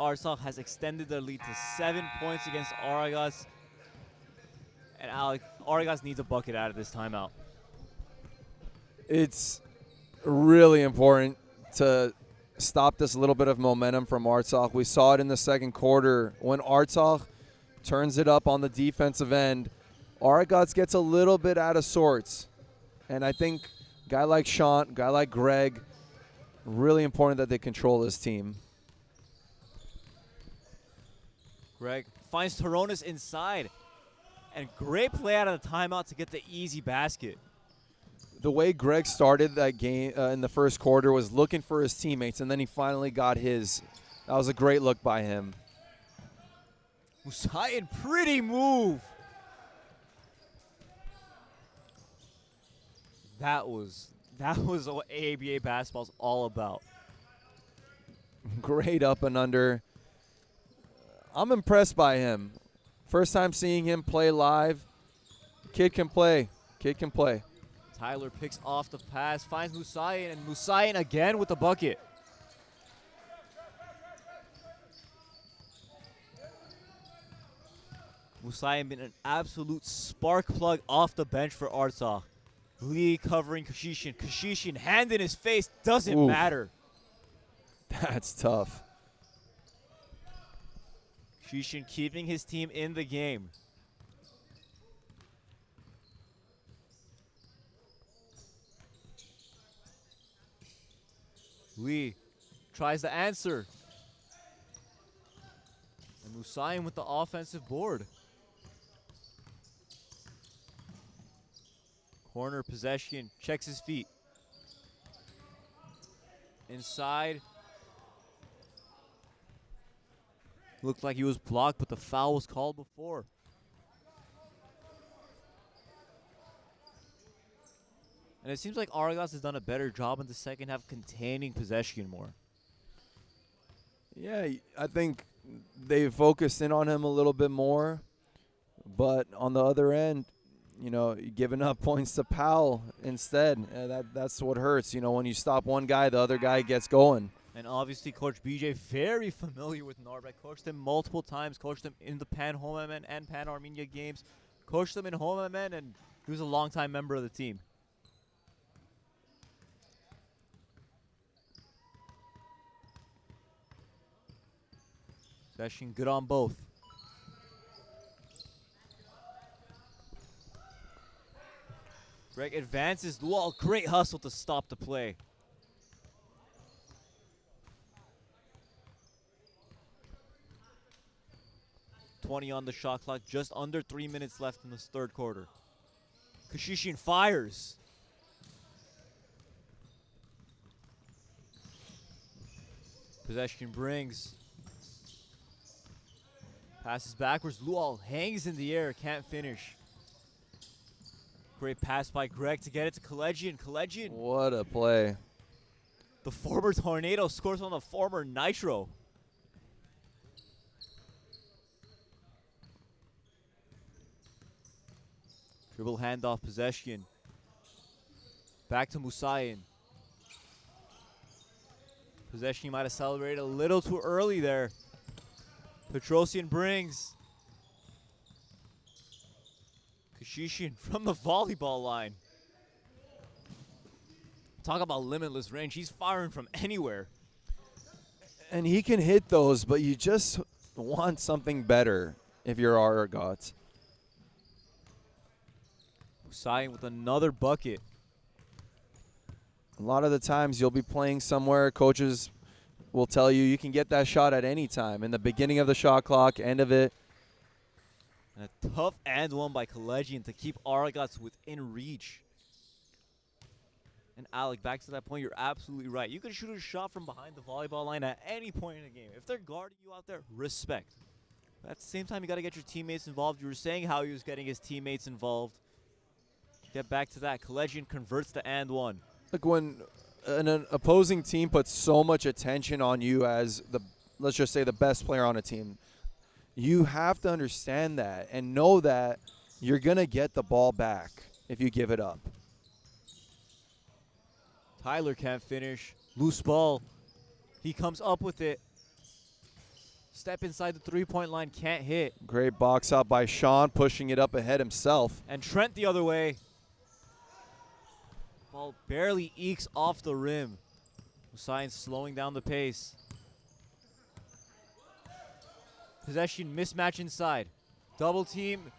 Artsakh has extended their lead to 7 points against Aragats. And Aragats needs a bucket out of this timeout. It's really important to stop this little bit of momentum from Artsakh. We saw it in the second quarter. When Artsakh turns it up on the defensive end, Aragats gets a little bit out of sorts. And I think a guy like Shant, guy like Greg, really important that they control this team. Greg finds Toronis inside. And great play out of the timeout to get the easy basket. The way Greg started that game in the first quarter was looking for his teammates, and then he finally got his. That was a great look by him. Musayan, pretty move. That was what AABA basketball's all about. Great up and under. I'm impressed by him. First time seeing him play live. Kid can play. Kid can play. Tyler picks off the pass, finds Musayan, and Musayan again with the bucket. Musayan been an absolute spark plug off the bench for Artsakh. Lee covering Kashishin. Kashishin, hand in his face, doesn't Oof. matter. That's tough. Kashishin keeping his team in the game. Lee tries to answer. And Musayan with the offensive board. Corner possession, checks his feet. Inside. Looked like he was blocked, but the foul was called before. And it seems like Aragats has done a better job in the second half containing possession more. Yeah, I think they focused in on him a little bit more. But on the other end, you know, giving up points to Powell instead. That's what hurts. You know, when you stop one guy, the other guy gets going. And obviously, Coach BJ very familiar with Narbeck. Coached him multiple times. Coached him in the Pan Home and Pan Armenia games. Coached them in Home and he was a longtime member of the team. Possession good on both. Greg advances. Lual, great hustle to stop the play. .20 on the shot clock. Just under 3 minutes left in this third quarter. Kashishin fires. Possession brings. Passes backwards. Lual hangs in the air. Can't finish. Great pass by Greg to get it to Kalejian. Kalejian, What a play. the former Tornado, scores on the former Nitro. Dribble handoff possession. Back to Musayan. Possession, he might have celebrated a little too early there. Petrosian brings. Kashishin from the volleyball line. Talk about limitless range. He's firing from anywhere. And he can hit those, but you just want something better if you're Aragats. Musayan with another bucket. A lot of the times you'll be playing somewhere, coaches will tell you can get that shot at any time. In the beginning of the shot clock, end of it. And a tough and one by Kalejian to keep Aragats within reach. And Alec, back to that point, you're absolutely right. You can shoot a shot from behind the volleyball line at any point in the game. If they're guarding you out there, respect. But at the same time, you got to get your teammates involved. You were saying how he was getting his teammates involved. Get back to that. Kalejian converts the and one. Like when an opposing team puts so much attention on you as let's just say the best player on a team, you have to understand that and know that you're going to get the ball back if you give it up. Tyler can't finish. Loose ball. He comes up with it. Step inside the three-point line, can't hit. Great box out by Sean, pushing it up ahead himself. And Trent the other way. Ball barely ekes off the rim. Musayan slowing down the pace. Possession mismatch inside. Double team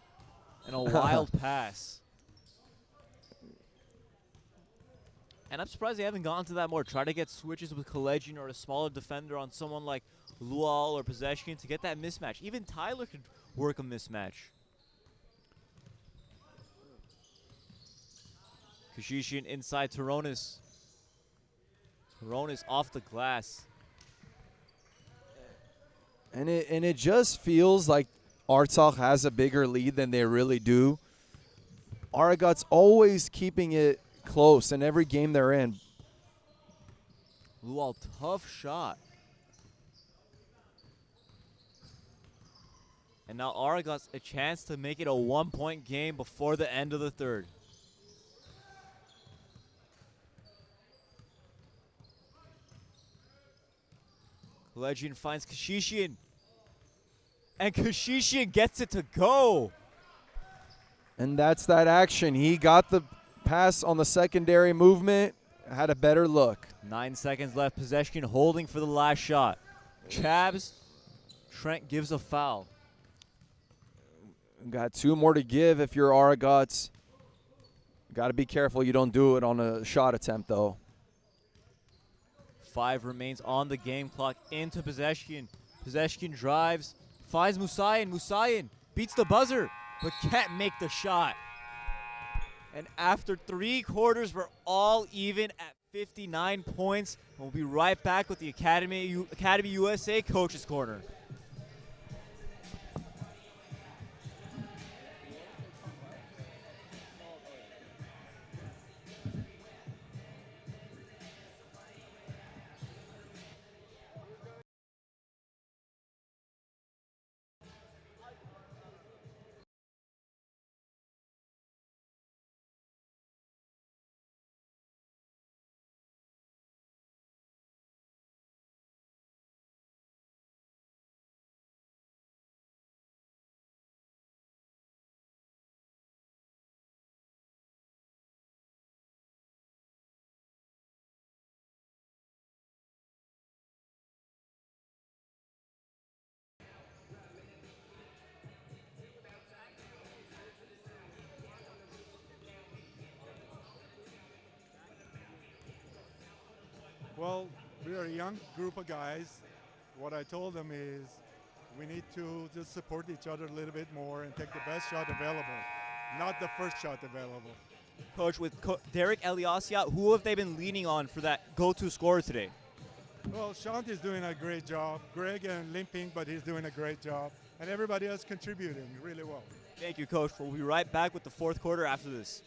and a wild pass. And I'm surprised they haven't gone to that more. Try to get switches with Collegian or a smaller defender on someone like Lual or Possession to get that mismatch. Even Tyler could work a mismatch. Kashishian inside Toronis. Toronis off the glass. And it just feels like Artsakh has a bigger lead than they really do. Aragats always keeping it close in every game they're in. Lual, tough shot. And now Aragats a chance to make it a 1-point game before the end of the third. Collegian finds Kashishian. And Kashishian gets it to go. And that's that action. He got the pass on the secondary movement, had a better look. 9 seconds left. Possession holding for the last shot. Chabs, Trent gives a foul. Got 2 more to give if you're Aragats. Got to be careful you don't do it on a shot attempt, though. 5 remains on the game clock into Possession. Possession drives, finds Musayan. Musayan beats the buzzer, but can't make the shot. And after 3 quarters, we're all even at 59 points. We'll be right back with the Academy USA Coaches Corner. Well, we're a young group of guys. What I told them is we need to just support each other a little bit more and take the best shot available, not the first shot available. Coach, with Derek Eliasia, who have they been leaning on for that go-to scorer today? Well, Shanti's doing a great job. Greg and limping, but he's doing a great job. And everybody else contributing really well. Thank you, Coach. We'll be right back with the fourth quarter after this.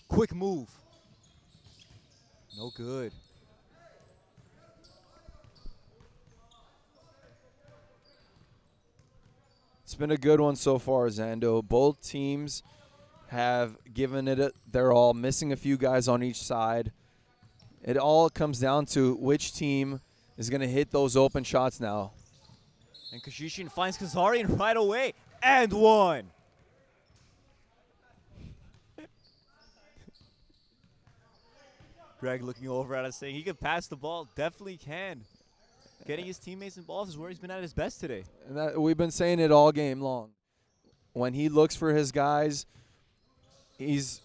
Quick move. No good. It's been a good one so far, Zando. Both teams have given it their all, missing a few guys on each side. It all comes down to which team is going to hit those open shots now. And Kashishian finds Kazarian right away. And one. Greg looking over at us saying he can pass the ball. Definitely can. Getting his teammates involved is where he's been at his best today. And that, we've been saying it all game long. When he looks for his guys, he's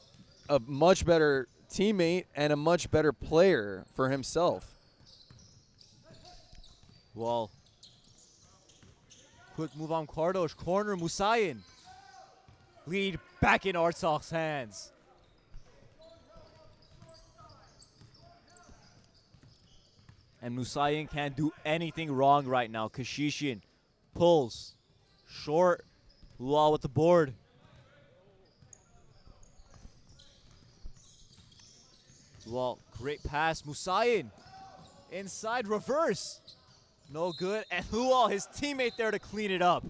a much better teammate and a much better player for himself. Well, quick move on Cardosh. Corner Musayan. Lead back in Artsakh's hands. And Musayin can't do anything wrong right now. Kashishian pulls. Short. Lual with the board. Lual, great pass. Musayin inside reverse. No good. And Lual, his teammate there to clean it up.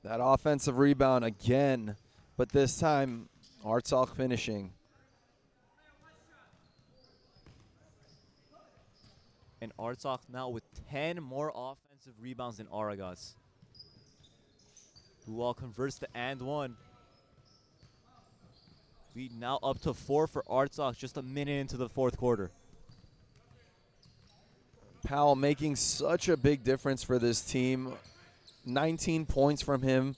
That offensive rebound again, but this time Artsakh finishing. And Artsakh now with 10 more offensive rebounds than Aragats. Lual converts to and one. Lead now up to 4 for Artsakh, just a minute into the fourth quarter. Powell making such a big difference for this team. 19 points from him.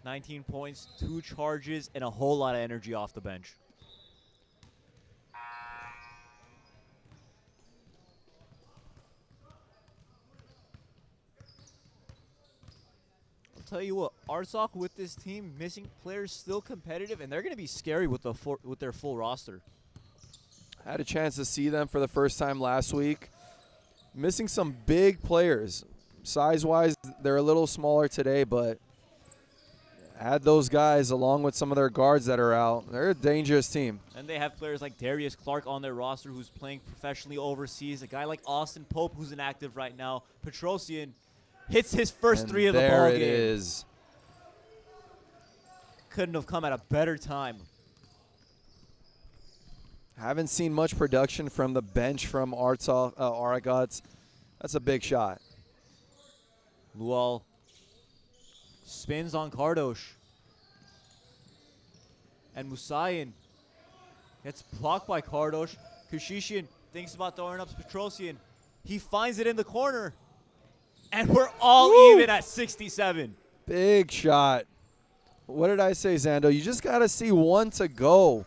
19 points, 2 charges, and a whole lot of energy off the bench. I'll tell you what, Artsakh with this team, missing players, still competitive, and they're going to be scary with their full roster. Had a chance to see them for the first time last week. Missing some big players. Size-wise, they're a little smaller today, but add those guys along with some of their guards that are out. They're a dangerous team. And they have players like Darius Clark on their roster who's playing professionally overseas. A guy like Austin Pope who's inactive right now. Petrosian hits his first 3 of the ball game. There it is. Couldn't have come at a better time. Haven't seen much production from the bench from Aragats. That's a big shot. Lual spins on Kardosh. And Musayin gets blocked by Kardosh. Kashishian thinks about throwing up Petrosian. He finds it in the corner. And we're all even at 67. Big shot. What did I say, Zando? You just got to see one to go.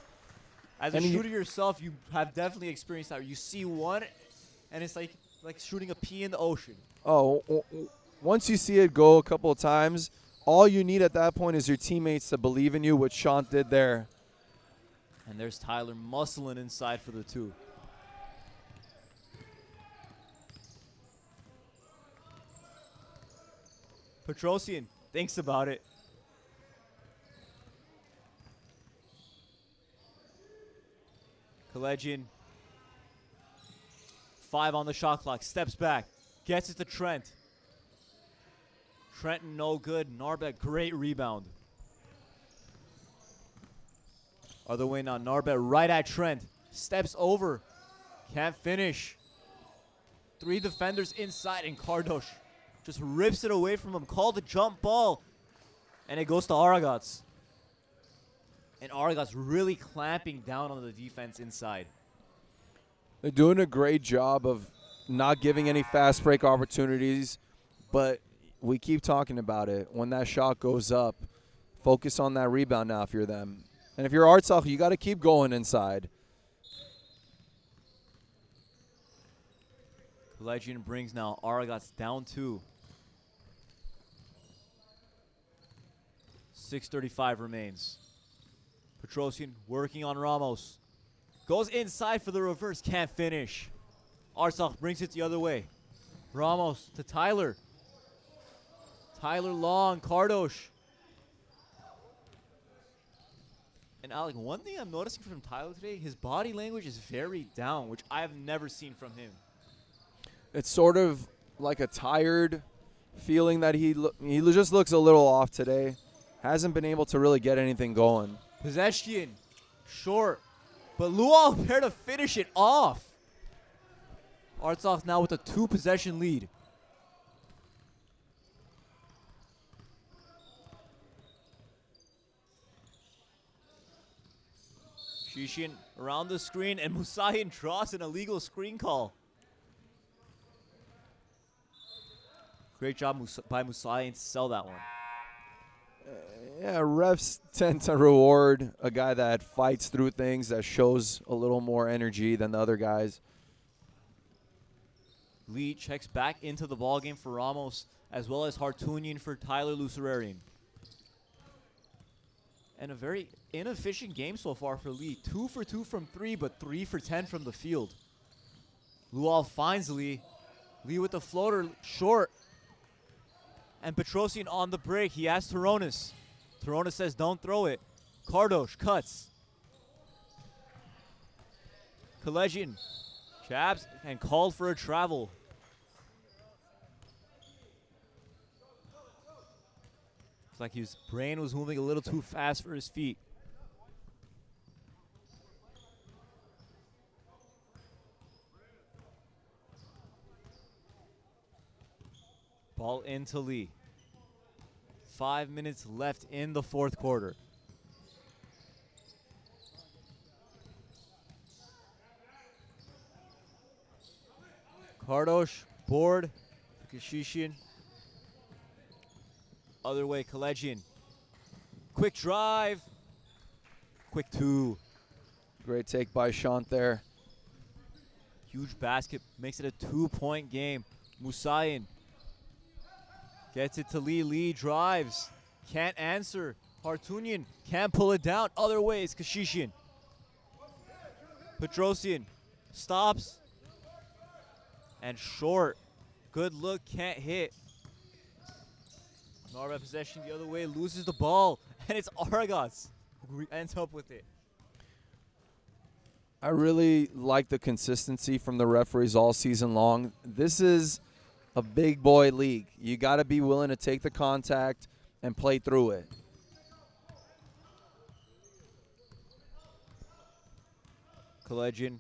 As a shooter yourself, you have definitely experienced that. You see one, and it's like shooting a pea in the ocean. Oh, once you see it go a couple of times, all you need at that point is your teammates to believe in you, which Sean did there. And there's Tyler muscling inside for the 2. Petrosian thinks about it. Kalejian, 5 on the shot clock, steps back, gets it to Trent. Trenton no good, Narbet great rebound. Other way now, Narbet right at Trent, steps over, can't finish. 3 defenders inside and Kardosh just rips it away from him, called the jump ball, and it goes to Aragats. And Aragats really clamping down on the defense inside. They're doing a great job of not giving any fast break opportunities, but we keep talking about it. When that shot goes up, focus on that rebound now if you're them. And if you're Artsakh, you got to keep going inside. Legend brings now Aragats down 2. 6:35 remains. Petrosian working on Ramos. Goes inside for the reverse, can't finish. Artsakh brings it the other way. Ramos to Tyler. Tyler long, Kardosh. And Alec, one thing I'm noticing from Tyler today, his body language is very down, which I have never seen from him. It's sort of like a tired feeling that he just looks a little off today. Hasn't been able to really get anything going. Possession, short, but Lual there to finish it off. Artsakh now with a 2-possession lead. Shishin around the screen, and Musayin draws an illegal screen call. Great job by Musayin to sell that one. Yeah, refs tend to reward a guy that fights through things, that shows a little more energy than the other guys. Lee checks back into the ballgame for Ramos. as well as Hartunian for Tyler Lucerarian. And a very inefficient game so far for Lee. 2 for 2 from 3, but 3 for 10 from the field. Lual finds Lee. Lee with the floater, short. And Petrosian on the break. He has Toronis. Toronis says, don't throw it. Kardosh cuts. Kalejian jabs and called for a travel. It's like his brain was moving a little too fast for his feet. Ball into Lee. 5 minutes left in the fourth quarter. Kardosh, board, Kashishian. Other way, Kalejian. Quick drive. Quick 2. Great take by Shant there. Huge basket, makes it a 2-point game. Musayan gets it to Lee. Lee drives, can't answer. Hartunian can't pull it down. Other ways, Kashishian. Petrosian stops. And short. Good look, can't hit. Narva possession the other way, loses the ball. And it's Aragats who ends up with it. I really like the consistency from the referees all season long. This is a big boy league. You got to be willing to take the contact and play through it. Kalejian.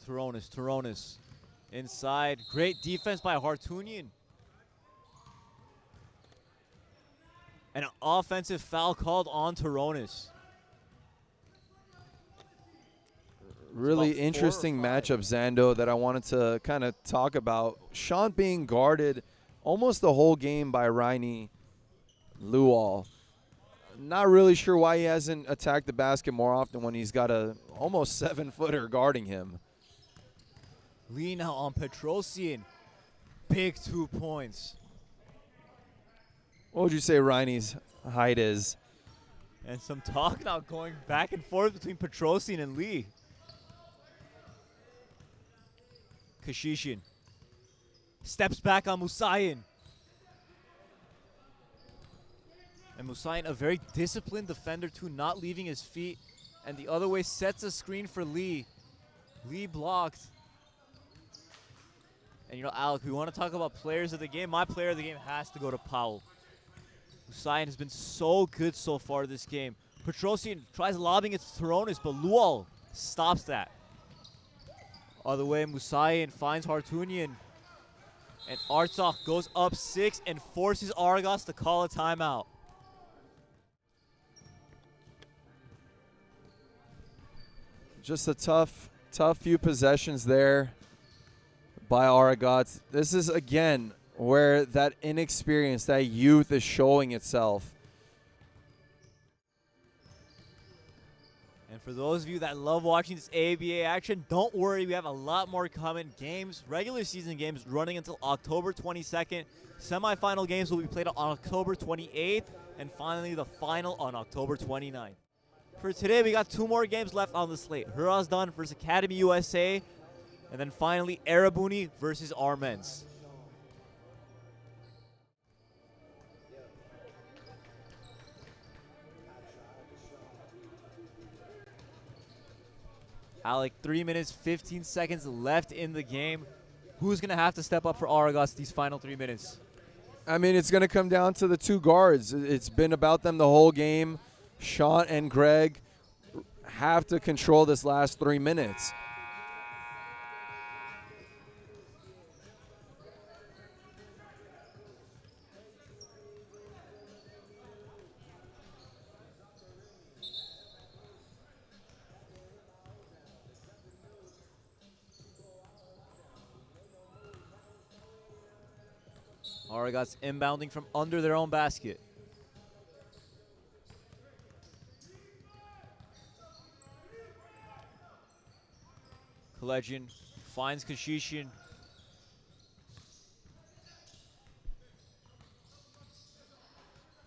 Toronis inside. Great defense by Hartunian. And an offensive foul called on Toronis. Really interesting matchup, Zando, that I wanted to kind of talk about. Shant being guarded almost the whole game by Raini Lual. Not really sure why he hasn't attacked the basket more often when he's got a almost 7-footer guarding him. Lee now on Petrosian. Big 2 points. What would you say Raini's height is? And some talk now going back and forth between Petrosian and Lee. Kashishian steps back on Musayan. And Musayan, a very disciplined defender too, not leaving his feet. And the other way sets a screen for Lee. Lee blocked. And you know, Alec, we want to talk about players of the game. My player of the game has to go to Powell. Musayan has been so good so far this game. Petrosian tries lobbing it to Toronis, but Lual stops that. Other way, Musayan finds Hartunian. And Artsakh goes up 6 and forces Aragats to call a timeout. Just a tough few possessions there by Aragats. This is, again, where that inexperience, that youth is showing itself. And for those of you that love watching this AABA action, don't worry, we have a lot more coming. Games, regular season games running until October 22nd. Semifinal games will be played on October 28th, and finally the final on October 29th. For today, we got 2 more games left on the slate. Hrazdan versus Academy USA, and then finally Arabuni versus Armens. Alec, 3 minutes, 15 seconds left in the game. Who's going to have to step up for Aragats these final 3 minutes? I mean, it's going to come down to the 2 guards. It's been about them the whole game. Shant and Greg have to control this last 3 minutes. Aragats inbounding from under their own basket. Kalejian finds Kashishian.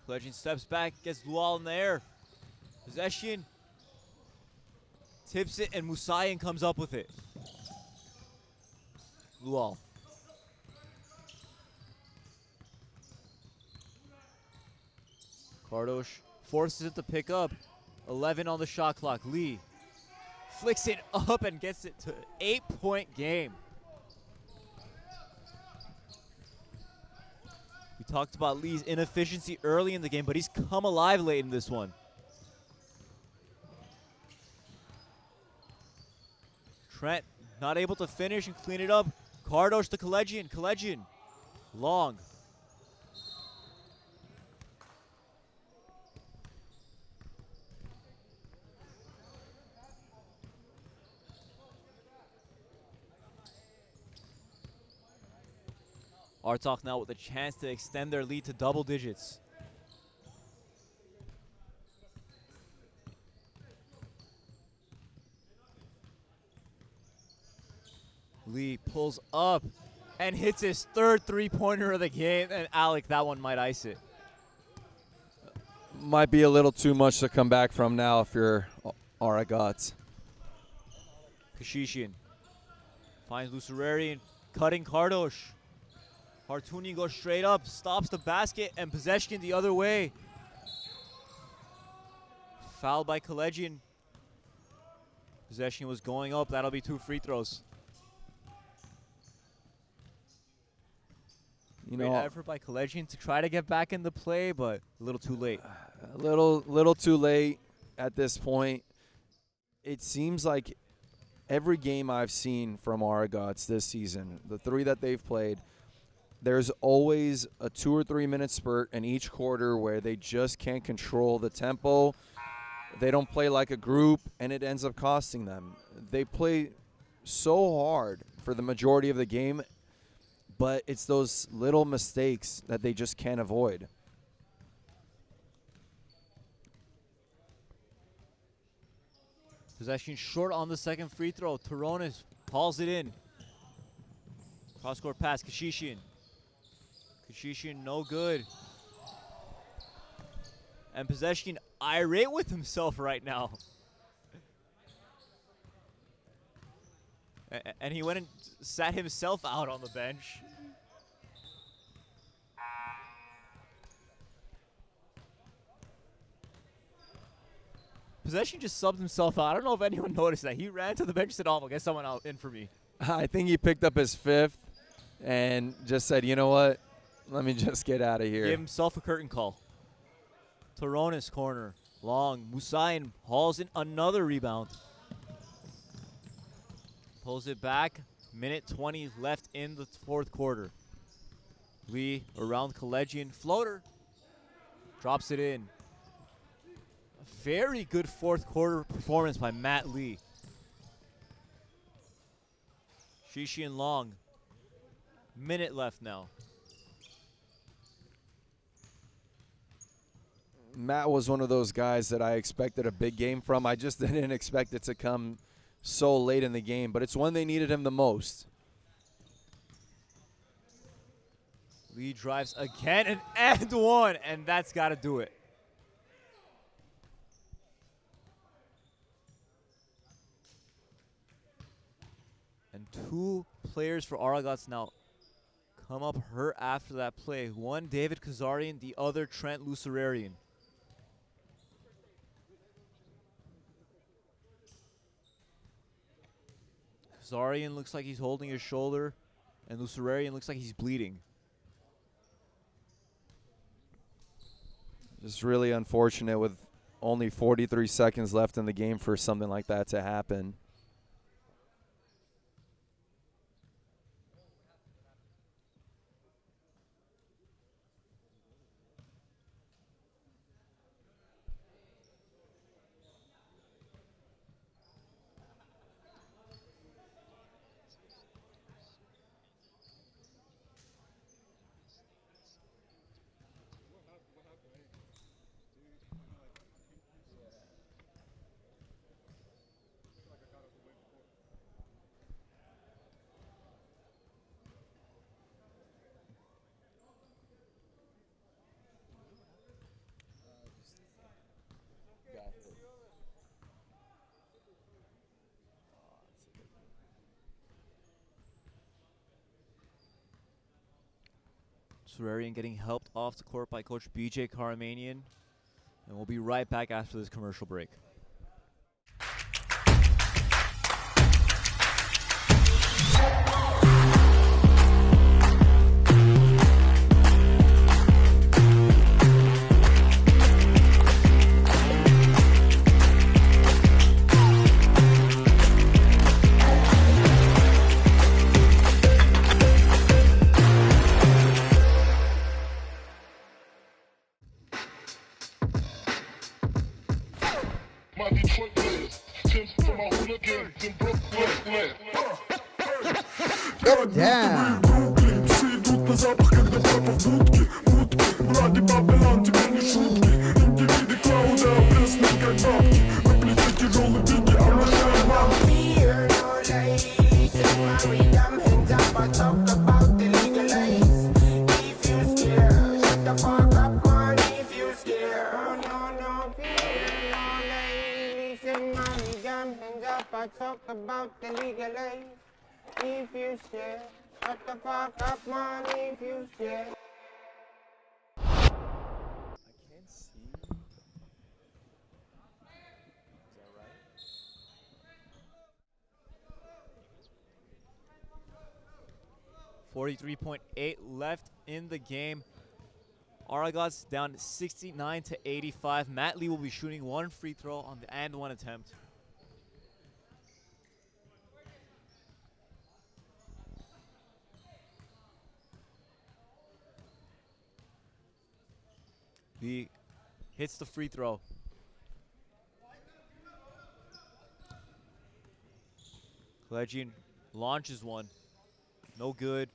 Collegian steps back, gets Lual in the air. Possession. Tips it, and Musayan comes up with it. Lual. Kardosh forces it to pick up. 11 on the shot clock. Lee flicks it up and gets it to 8-point game. We talked about Lee's inefficiency early in the game, but he's come alive late in this one. Trent not able to finish and clean it up. Kardosh to Collegian. Collegian. Long. Artsakh now with a chance to extend their lead to double digits. Lee pulls up and hits his third three-pointer of the game, and Alec, that one might ice it. Might be a little too much to come back from now if you're Aragats. Kashishian finds Lucerarian, cutting Kardosh. Hartuni goes straight up, stops the basket, and possession the other way. Fouled by Collegian. Possession was going up. That'll be 2 free throws. You Great know, effort by Collegian to try to get back in the play, but a little too late. a little too late at this point. It seems like every game I've seen from Aragats this season, the 3 that they've played, there's always a 2 or 3 minute spurt in each quarter where they just can't control the tempo. They don't play like a group, and it ends up costing them. They play so hard for the majority of the game, but it's those little mistakes that they just can't avoid. Possession short on the second free throw. Taronis hauls it in. Cross-court pass, Kashishian. Kashishian no good. And Possession irate with himself right now. And he went and sat himself out on the bench. Possession just subbed himself out. I don't know if anyone noticed that. He ran to the bench and said, "Oh, I'll get someone out in for me." I think he picked up his 5th and just said, you know what, let me just get out of here. Gave himself a curtain call. Taronis corner. Long. Musayan hauls in another rebound. Pulls it back. Minute 20 left in the 4th quarter. Lee around Collegian. Floater. Drops it in. A very good 4th quarter performance by Matt Lee. Shishian Long. Minute left now. Matt was one of those guys that I expected a big game from. I just didn't expect it to come so late in the game, but it's when they needed him the most. Lee drives again and one, and that's got to do it. And 2 players for Aragats now come up hurt after that play. One, David Kazarian, the other, Trent Lucerarian. Kazarian looks like he's holding his shoulder, and Lucerarian looks like he's bleeding. Just really unfortunate with only 43 seconds left in the game for something like that to happen. Serrarian getting helped off the court by Coach BJ Karamanian. And we'll be right back after this commercial break. My Detroit players, Tim's for my hooligans in Brooklyn. Damn. I talk about the legal aid. If you scared, shut the fuck up, man. If you scared. I can't see. Is that right? 43.8 left in the game. Aragats down 69 to 85. Matt Lee will be shooting one free throw on the and one attempt. He hits the free throw. Collegian launches one. No good.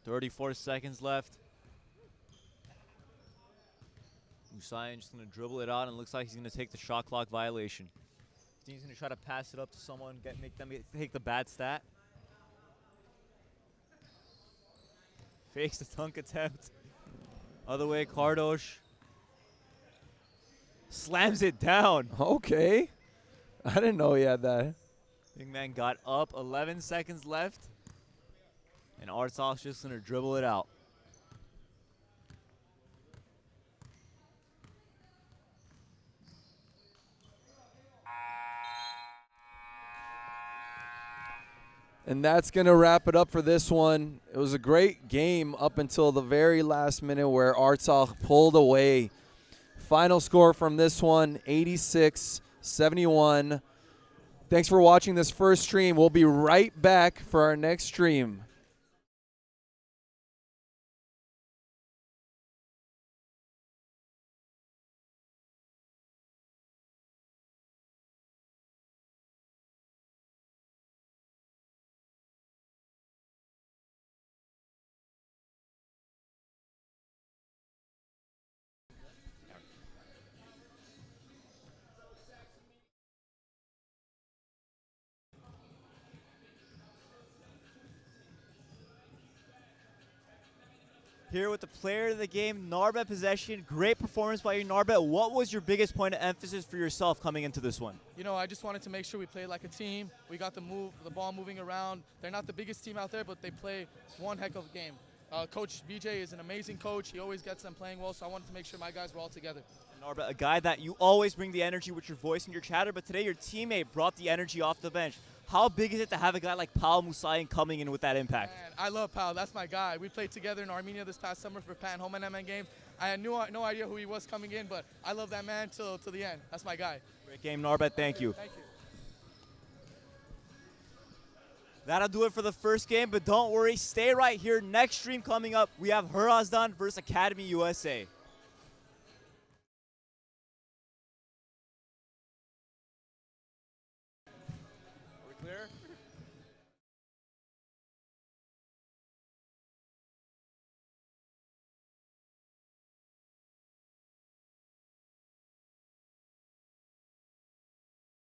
34 seconds left. Musayan just going to dribble it out, and looks like he's going to take the shot clock violation. He's going to try to pass it up to someone, make them take the bad stat. Fakes the dunk attempt. Other way, Kardosh slams it down. Okay. I didn't know he had that. Big man got up, 11 seconds left. And Artsakh's just going to dribble it out. And that's going to wrap it up for this one. It was a great game up until the very last minute where Artsakh pulled away. Final score from this one, 86-71. Thanks for watching this first stream. We'll be right back for our next stream. Here with the player of the game, Narbet possession. Great performance by you, Narbet. What was your biggest point of emphasis for yourself coming into this one? You know, I just wanted to make sure we played like a team. We got the ball moving around. They're not the biggest team out there, but they play one heck of a game. Coach BJ is an amazing coach. He always gets them playing well, so I wanted to make sure my guys were all together. Narbet, a guy that you always bring the energy with your voice and your chatter, but today your teammate brought the energy off the bench. How big is it to have a guy like Pal Musayan coming in with that impact? Man, I love Pal. That's my guy. We played together in Armenia this past summer for Pan Home and game. I had no idea who he was coming in, but I love that man till the end. That's my guy. Great game, Narbet. Thank you. Thank you. That'll do it for the first game, but don't worry. Stay right here. Next stream coming up, we have Hrazdan versus Academy USA.